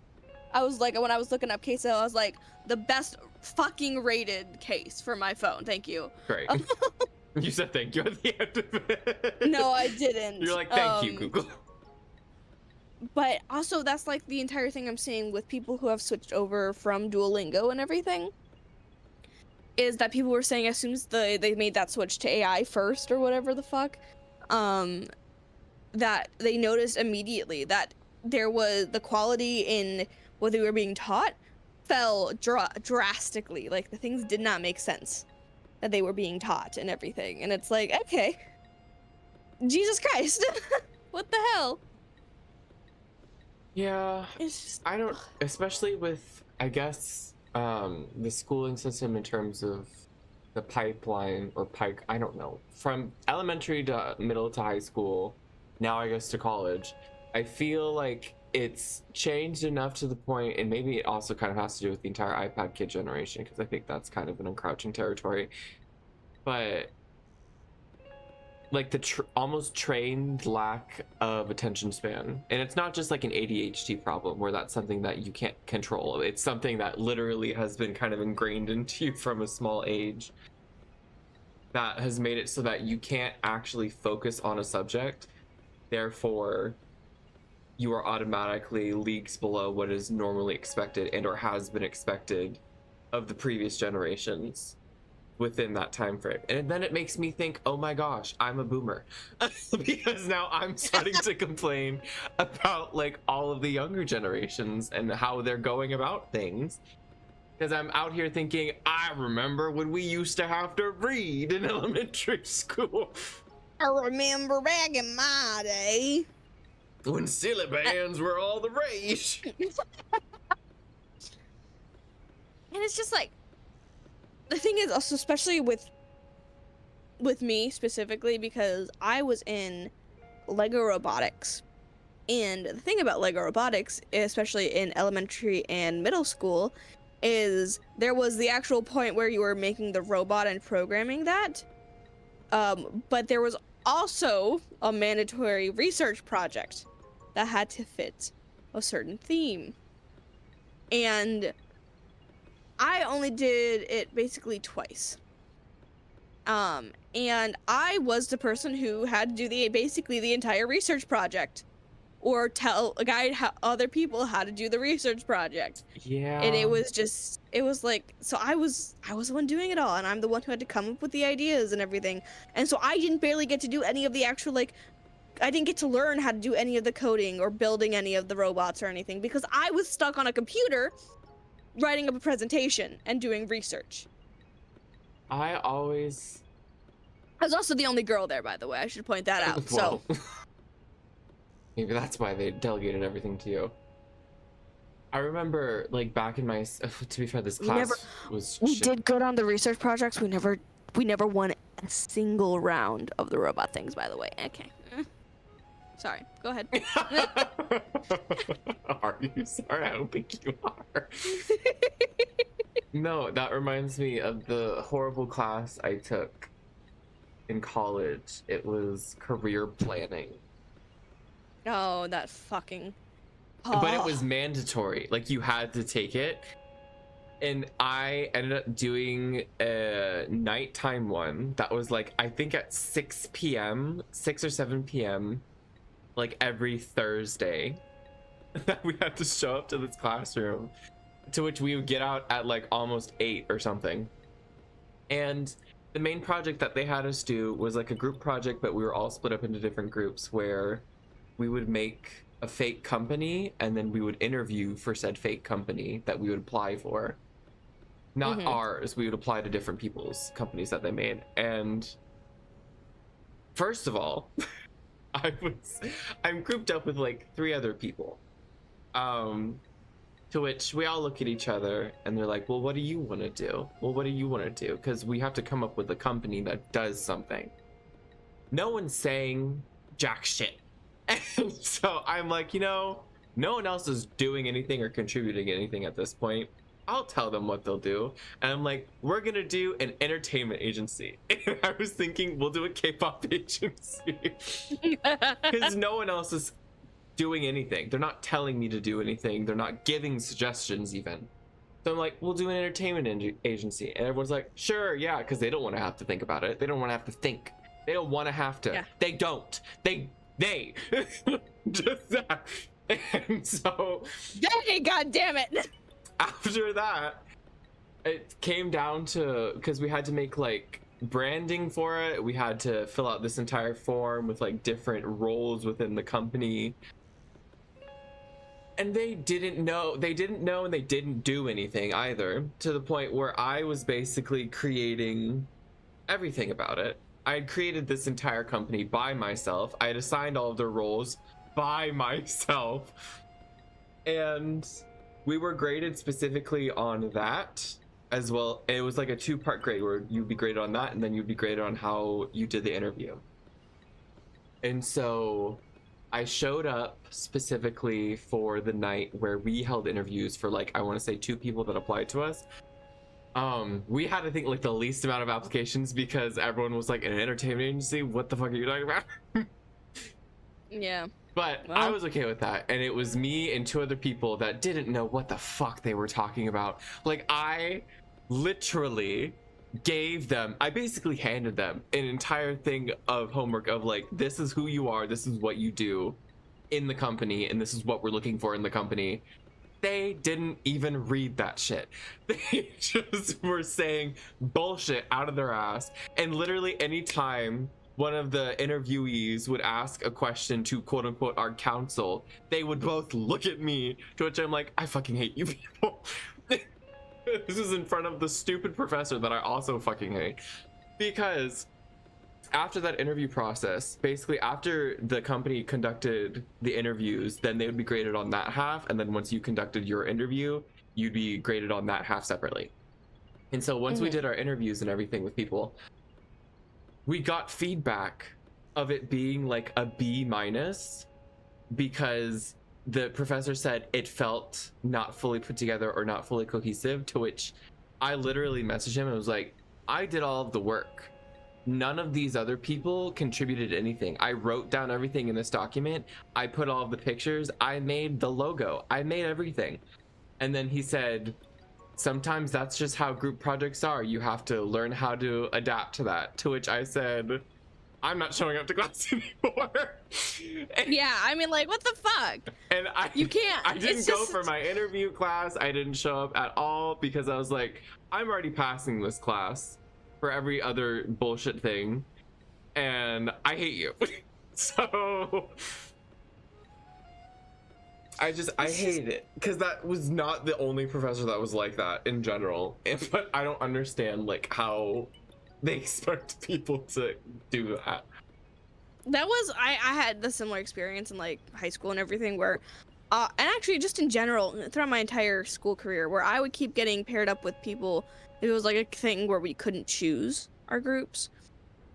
Speaker 2: I was like, when I was looking up case, I was like, the best fucking rated case for my phone. Thank you.
Speaker 1: Great. You said thank you at the end of it.
Speaker 2: No, I didn't.
Speaker 1: You're like, thank you, Google.
Speaker 2: But also, that's like the entire thing I'm seeing with people who have switched over from Duolingo and everything, is that people were saying as soon as they made that switch to AI first or whatever the fuck, that they noticed immediately that there was the quality in what they were being taught fell drastically. Like, the things did not make sense that they were being taught and everything. And it's like, okay, Jesus Christ, what the hell?
Speaker 1: Yeah,
Speaker 2: It's just
Speaker 1: I don't, especially with, I guess, the schooling system in terms of the pipeline or pike, I don't know, from elementary to middle to high school, now I guess to college. I feel like it's changed enough to the point, and maybe it also kind of has to do with the entire iPad kid generation, because I think that's kind of an encroaching territory. But like the almost trained lack of attention span, and it's not just like an ADHD problem where that's something that you can't control. It's something that literally has been kind of ingrained into you from a small age, that has made it so that you can't actually focus on a subject. Therefore, you are automatically leagues below what is normally expected and or has been expected of the previous generations within that time frame. And then it makes me think, oh my gosh, I'm a boomer. Because now I'm starting to complain about like all of the younger generations and how they're going about things. Because I'm out here thinking, I remember when we used to have to read in elementary school.
Speaker 2: I remember back in my day
Speaker 1: when silly bands were all the rage.
Speaker 2: And it's just like, the thing is also, especially with me specifically, because I was in Lego robotics, and the thing about Lego robotics, especially in elementary and middle school, is there was the actual point where you were making the robot and programming that, but there was also a mandatory research project that had to fit a certain theme, and I only did it basically twice. And I was the person who had to do basically the entire research project, or guide other people how to do the research project.
Speaker 1: Yeah.
Speaker 2: And it was like, so I was the one doing it all, and I'm the one who had to come up with the ideas and everything. And so I didn't barely get to do any of the actual, like, I didn't get to learn how to do any of the coding or building any of the robots or anything, because I was stuck on a computer writing up a presentation and doing research.
Speaker 1: I was
Speaker 2: also the only girl there, by the way. I should point that out.
Speaker 1: Well,
Speaker 2: So
Speaker 1: maybe that's why they delegated everything to you. I remember, like, back in my, to be fair, this class was
Speaker 2: we
Speaker 1: shit.
Speaker 2: did good on the research projects. We never won a single round of the robot things, by the way. Okay. Sorry, go ahead.
Speaker 1: Are you sorry? I don't think you are. No, that reminds me of the horrible class I took in college. It was career planning.
Speaker 2: Oh, that fucking...
Speaker 1: But it was mandatory. Like, you had to take it. And I ended up doing a nighttime one that was like, I think at 6 p.m., 6 or 7 p.m., like every Thursday, that we had to show up to this classroom, to which we would get out at like almost 8 or something. And the main project that they had us do was like a group project, but we were all split up into different groups where we would make a fake company and then we would interview for said fake company that we would apply for. Not ours, we would apply to different people's companies that they made. And first of all, I'm grouped up with like 3 other people. To which we all look at each other and they're like, well, what do you want to do? Well, what do you want to do? Because we have to come up with a company that does something. No one's saying jack shit. And so I'm like, no one else is doing anything or contributing anything at this point. I'll tell them what they'll do. And I'm like, we're gonna do an entertainment agency. And I was thinking, we'll do a K-pop agency. Because no one else is doing anything. They're not telling me to do anything. They're not giving suggestions even. So I'm like, we'll do an entertainment agency. And everyone's like, sure, yeah, because they don't want to have to think about it. They don't want to have to think. They don't want to have to. Yeah. They don't. They just that. And so,
Speaker 2: hey, god damn it.
Speaker 1: After that, it came down to, because we had to make like branding for it. We had to fill out this entire form with like different roles within the company. And they didn't know, and they didn't do anything either, to the point where I was basically creating everything about it. I had created this entire company by myself. I had assigned all of their roles by myself. And we were graded specifically on that as well. It was like a 2-part grade where you'd be graded on that, and then you'd be graded on how you did the interview. And so I showed up specifically for the night where we held interviews for, like, I want to say 2 people that applied to us. We had, I think, like the least amount of applications because everyone was like, an entertainment agency, what the fuck are you talking about?
Speaker 2: Yeah.
Speaker 1: But
Speaker 2: Well.
Speaker 1: I was okay with that, and it was me and 2 other people that didn't know what the fuck they were talking about. Like, I literally gave them, I basically handed them an entire thing of homework of like, this is who you are, this is what you do in the company, and this is what we're looking for in the company. They didn't even read that shit. They just were saying bullshit out of their ass. And literally anytime one of the interviewees would ask a question to quote unquote our counsel, they would both look at me, to which I'm like, I fucking hate you people. This is in front of the stupid professor that I also fucking hate. Because after that interview process, basically after the company conducted the interviews, then they would be graded on that half, and then once you conducted your interview, you'd be graded on that half separately. And so once we did our interviews and everything with people, we got feedback of it being like a B minus because the professor said it felt not fully put together or not fully cohesive, to which I literally messaged him and was like, I did all of the work. None of these other people contributed anything. I wrote down everything in this document. I put all of the pictures. I made the logo. I made everything. And then he said, sometimes that's just how group projects are. You have to learn how to adapt to that. To which I said, I'm not showing up to class anymore.
Speaker 2: Yeah, I mean, like, what the fuck?
Speaker 1: And
Speaker 2: You can't.
Speaker 1: I didn't
Speaker 2: It's
Speaker 1: go
Speaker 2: just-
Speaker 1: for my interview class. I didn't show up at all because I was like, I'm already passing this class for every other bullshit thing, and I hate you. So I hate it because that was not the only professor that was like that in general. But I don't understand like how they expect people to do that.
Speaker 2: That was I had the similar experience in like high school and everything where and actually just in general throughout my entire school career where I would keep getting paired up with people. It was like a thing where we couldn't choose our groups,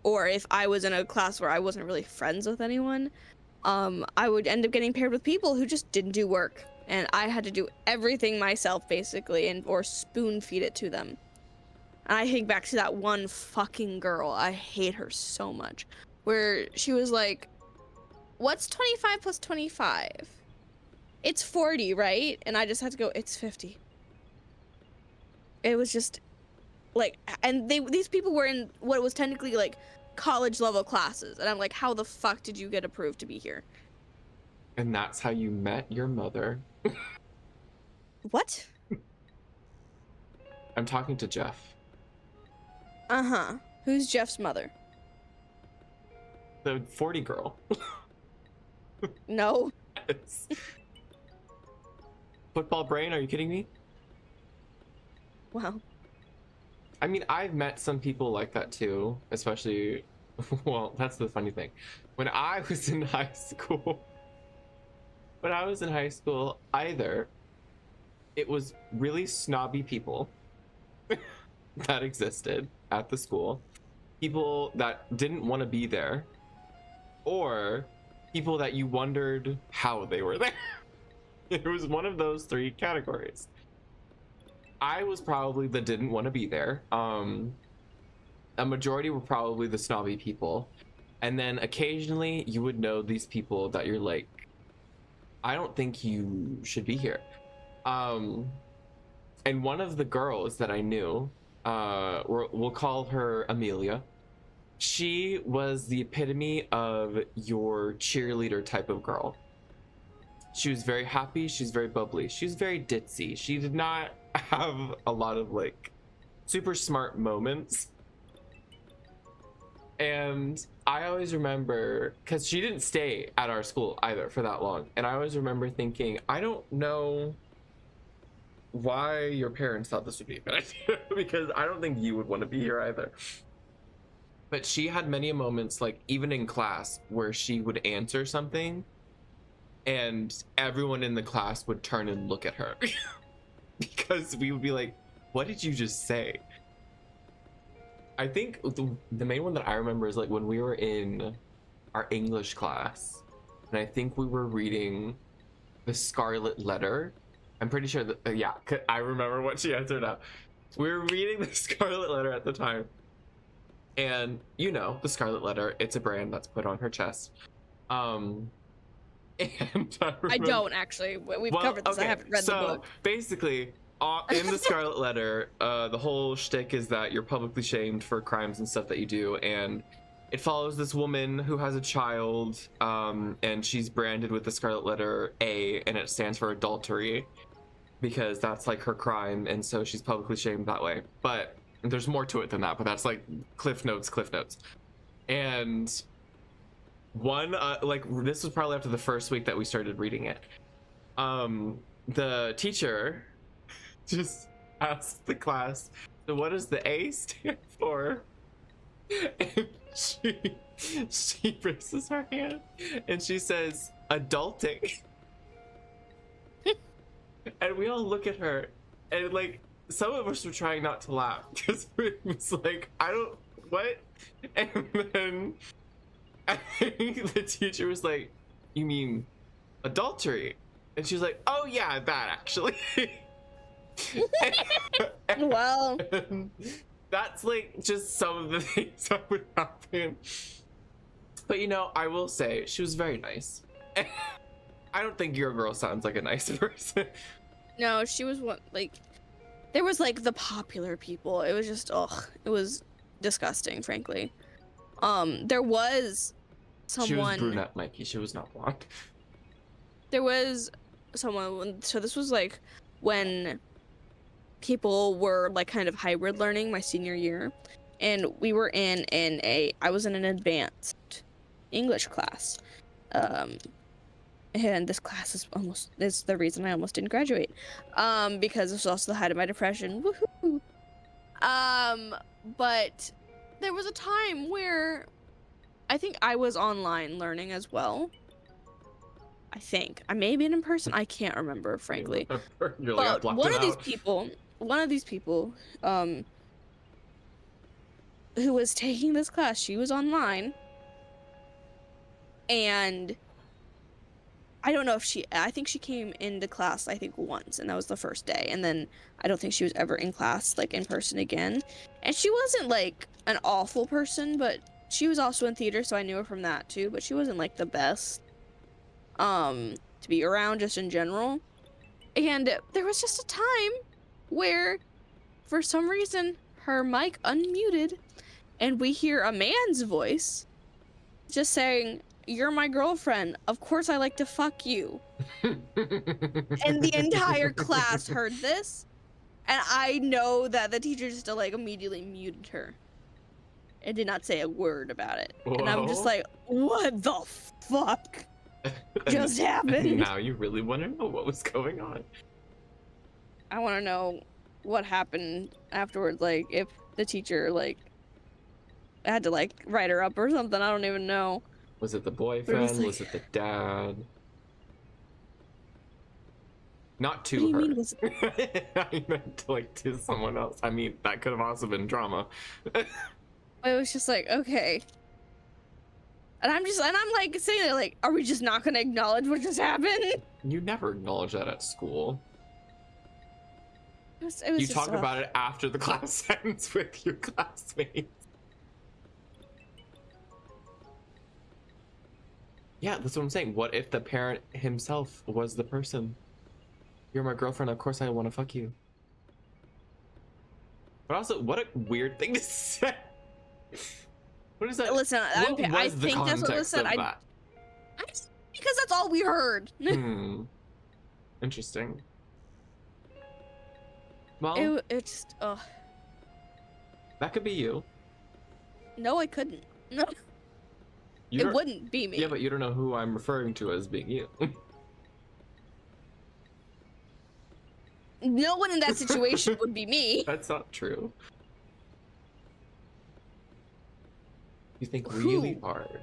Speaker 2: or if I was in a class where I wasn't really friends with anyone, I would end up getting paired with people who just didn't do work, and I had to do everything myself basically, and or spoon feed it to them. And I think back to that one fucking girl. I hate her so much. Where she was like, what's 25 plus 25? It's 40, right? And I just had to go, it's 50. It was just like, and these people were in what was technically like college level classes. And I'm like, how the fuck did you get approved to be here?
Speaker 1: And that's how you met your mother.
Speaker 2: What?
Speaker 1: I'm talking to Jeff.
Speaker 2: Uh-huh. Who's Jeff's mother?
Speaker 1: The 40 girl.
Speaker 2: No.
Speaker 1: Yes. Football brain, are you kidding me?
Speaker 2: Wow.
Speaker 1: I mean, I've met some people like that too, especially, well, that's the funny thing. When I was in high school, either it was really snobby people that existed at the school, people that didn't want to be there, or people that you wondered how they were there. It was one of those 3 categories. I was probably the didn't want to be there. A majority were probably the snobby people. And then occasionally you would know these people that you're like, I don't think you should be here. And one of the girls that I knew, we'll call her Amelia. She was the epitome of your cheerleader type of girl. She was very happy. She's very bubbly. She was very ditzy. She did not have a lot of like super smart moments. And I always remember, because she didn't stay at our school either for that long. And I always remember thinking, I don't know why your parents thought this would be a good idea, because I don't think you would want to be here either. But she had many moments, like even in class, where she would answer something and everyone in the class would turn and look at her because we would be like, what did you just say? I think the main one that I remember is like when we were in our English class, and I think we were reading The Scarlet Letter. I'm pretty sure that, yeah, I remember what she answered now. We were reading The Scarlet Letter at the time. And you know, The Scarlet Letter, it's a brand that's put on her chest. And
Speaker 2: I don't actually. We've covered this. Okay, I haven't read the book.
Speaker 1: Basically, in The Scarlet Letter, the whole shtick is that you're publicly shamed for crimes and stuff that you do, and it follows this woman who has a child, and she's branded with the Scarlet Letter A, and it stands for adultery, because that's like her crime, and so she's publicly shamed that way. But there's more to it than that, but that's like cliff notes. And one, like, this was probably after the first week that we started reading it. The teacher just asked the class, so what does the A stand for? And she raises her hand and she says, adulting. And we all look at her, and like some of us were trying not to laugh because it was like, I don't, what? And then I think the teacher was like, you mean adultery? And she was like, oh yeah, that actually.
Speaker 2: Well,
Speaker 1: that's like just some of the things that would happen. But you know, I will say she was very nice. I don't think your girl sounds like a nice person.
Speaker 2: no, she was one, like, there was like the popular people. It was just, it was disgusting, frankly. There was someone.
Speaker 1: She was brunette, Mikey. She was not blonde.
Speaker 2: There was someone. So this was like when people were like kind of hybrid learning my senior year, and we were I was in an advanced English class. And this class is the reason I almost didn't graduate. Because it was also the height of my depression. Woohoo! But there was a time where I think I was online learning as well. I think I may have been in person. I can't remember, frankly.
Speaker 1: You're like,
Speaker 2: but one of these people, who was taking this class, she was online, and I don't know if I think she came into class, I think once, and that was the first day, and then I don't think she was ever in class, like, in person again. And she wasn't like an awful person, but she was also in theater, so I knew her from that too, but she wasn't like the best to be around just in general. And there was just a time where for some reason her mic unmuted, and we hear a man's voice just saying, "You're my girlfriend. Of course I like to fuck you." And the entire class heard this, and I know that the teacher just like immediately muted her and did not say a word about it.
Speaker 1: Whoa.
Speaker 2: And I'm just like, what the fuck just happened?
Speaker 1: Now you really want to know what was going on.
Speaker 2: I want to know what happened afterwards, like if the teacher like had to like write her up or something. I don't even know.
Speaker 1: Was it the boyfriend?
Speaker 2: Like,
Speaker 1: was it the dad? Not to
Speaker 2: what do you
Speaker 1: her.
Speaker 2: mean, was it?
Speaker 1: I meant like to someone else. I mean, that could have also been drama.
Speaker 2: It was just like, okay. And I'm like sitting there like, are we just not gonna acknowledge what just happened?
Speaker 1: You never acknowledge that at school.
Speaker 2: It was
Speaker 1: You
Speaker 2: just,
Speaker 1: talk about it after the class ends with your classmates. Yeah, that's what I'm saying. What if the parent himself was the person? You're my girlfriend, of course I want to fuck you. But also, what a weird thing to say. What is that?
Speaker 2: Listen, I think that's what was said. Because that's all we heard.
Speaker 1: Interesting. Well,
Speaker 2: it's
Speaker 1: that could be you.
Speaker 2: No, it couldn't. No. It wouldn't be me.
Speaker 1: Yeah, but you don't know who I'm referring to as being you.
Speaker 2: No one in that situation would be me.
Speaker 1: That's not true. You think really hard.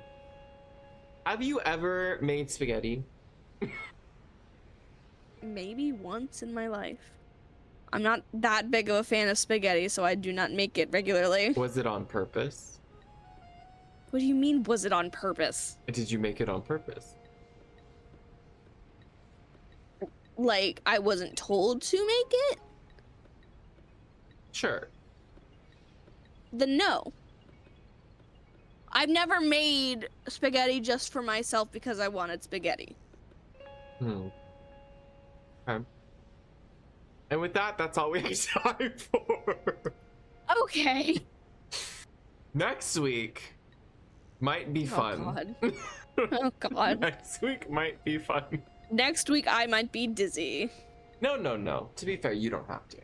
Speaker 1: Have you ever made spaghetti?
Speaker 2: Maybe once in my life. I'm not that big of a fan of spaghetti, so I do not make it regularly.
Speaker 1: Was it on purpose?
Speaker 2: What do you mean, was it on purpose?
Speaker 1: Did you make it on purpose?
Speaker 2: Like, I wasn't told to make it?
Speaker 1: Sure.
Speaker 2: Then no. I've never made spaghetti just for myself because I wanted spaghetti.
Speaker 1: Okay. And with that, that's all we have time for.
Speaker 2: Okay.
Speaker 1: Next week might be fun.
Speaker 2: God. Oh god.
Speaker 1: Next week might be fun.
Speaker 2: Next week I might be dizzy.
Speaker 1: No. To be fair, you don't have to.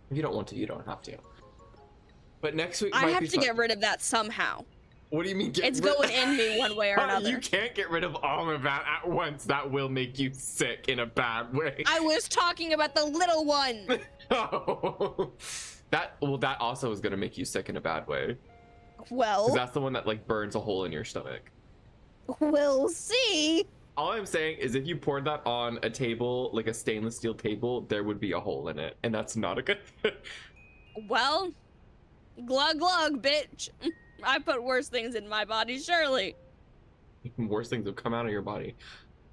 Speaker 1: If you don't want to, you don't have to. But next week
Speaker 2: I
Speaker 1: might
Speaker 2: have
Speaker 1: be
Speaker 2: to
Speaker 1: fun.
Speaker 2: get rid of that somehow.
Speaker 1: What do you mean
Speaker 2: It's going in me one way or another.
Speaker 1: You can't get rid of all of that at once. That will make you sick in a bad way.
Speaker 2: I was talking about the little one.
Speaker 1: Oh. That also is gonna make you sick in a bad way.
Speaker 2: Well,
Speaker 1: 'Cause that's the one that like burns a hole in your stomach.
Speaker 2: we'll see.
Speaker 1: All I'm saying is if you poured that on a table, like a stainless steel table, there would be a hole in it. And that's not a good thing.
Speaker 2: Well, glug glug, bitch. I put worse things in my body, surely.
Speaker 1: Worse things have come out of your body.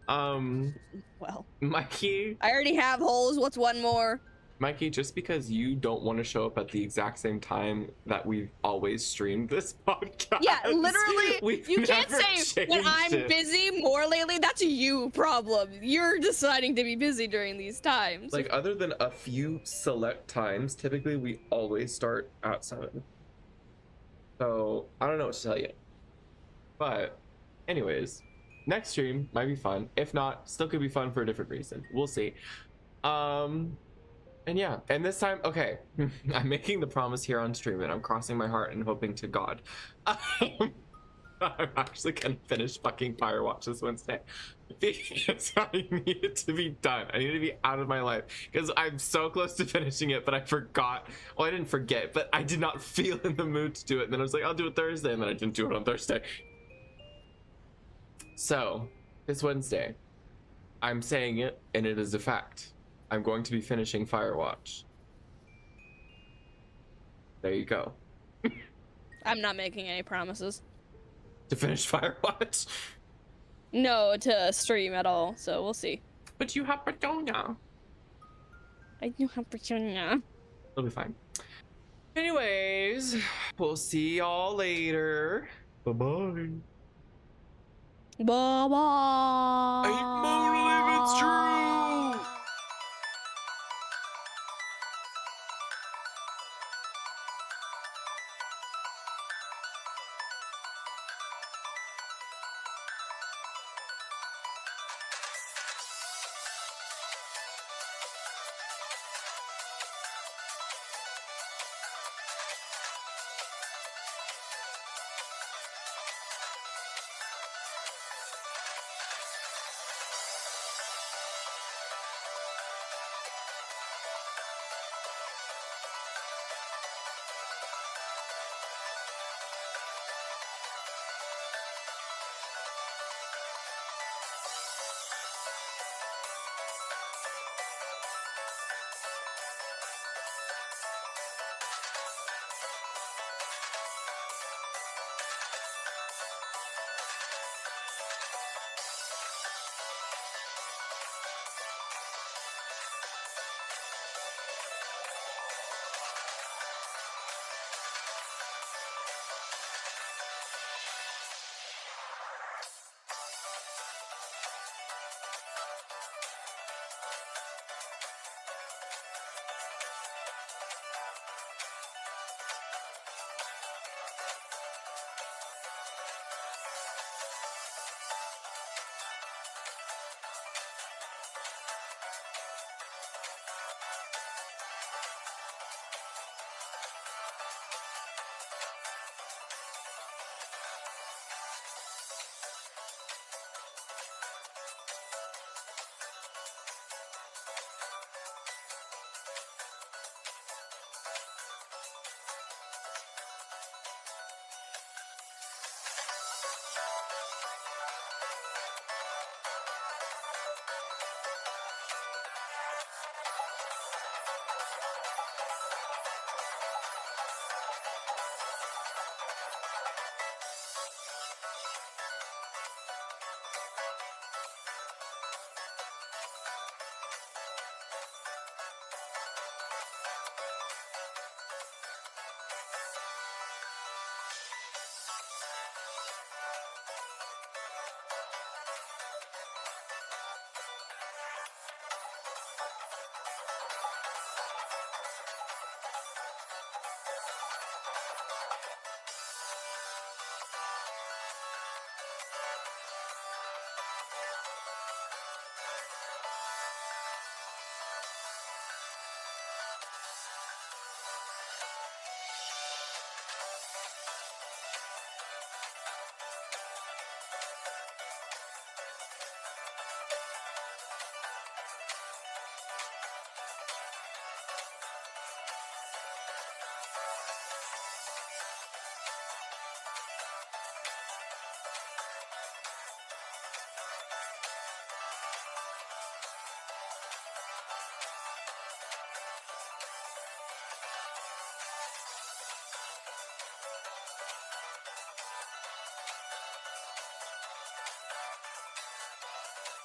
Speaker 2: Well,
Speaker 1: Mikey,
Speaker 2: I already have holes. What's one more?
Speaker 1: Mikey, just because you don't want to show up at the exact same time that we've always streamed this podcast.
Speaker 2: Yeah, literally,
Speaker 1: we've
Speaker 2: you can't
Speaker 1: never
Speaker 2: say when
Speaker 1: changed
Speaker 2: I'm
Speaker 1: it.
Speaker 2: busy more lately. That's a you problem. You're deciding to be busy during these times.
Speaker 1: Like, other than a few select times, typically we always start at 7. So, I don't know what to tell you. But, anyways, next stream might be fun. If not, still could be fun for a different reason. We'll see. And yeah, and this time, okay, I'm making the promise here on stream and I'm crossing my heart and hoping to God. I'm actually gonna finish fucking Firewatch this Wednesday because I need it to be done. I need it to be out of my life because I'm so close to finishing it, but I forgot. Well, I didn't forget, but I did not feel in the mood to do it. And then I was like, I'll do it Thursday, and then I didn't do it on Thursday. So, this Wednesday, I'm saying it, and it is a fact. I'm going to be finishing Firewatch. There you go.
Speaker 2: I'm not making any promises.
Speaker 1: To finish Firewatch?
Speaker 2: No, to stream at all, so we'll see.
Speaker 1: But you have Persona.
Speaker 2: I do have Persona.
Speaker 1: It'll be fine. Anyways, we'll see y'all later. Bye-bye.
Speaker 2: Bye-bye.
Speaker 1: I believe it's true.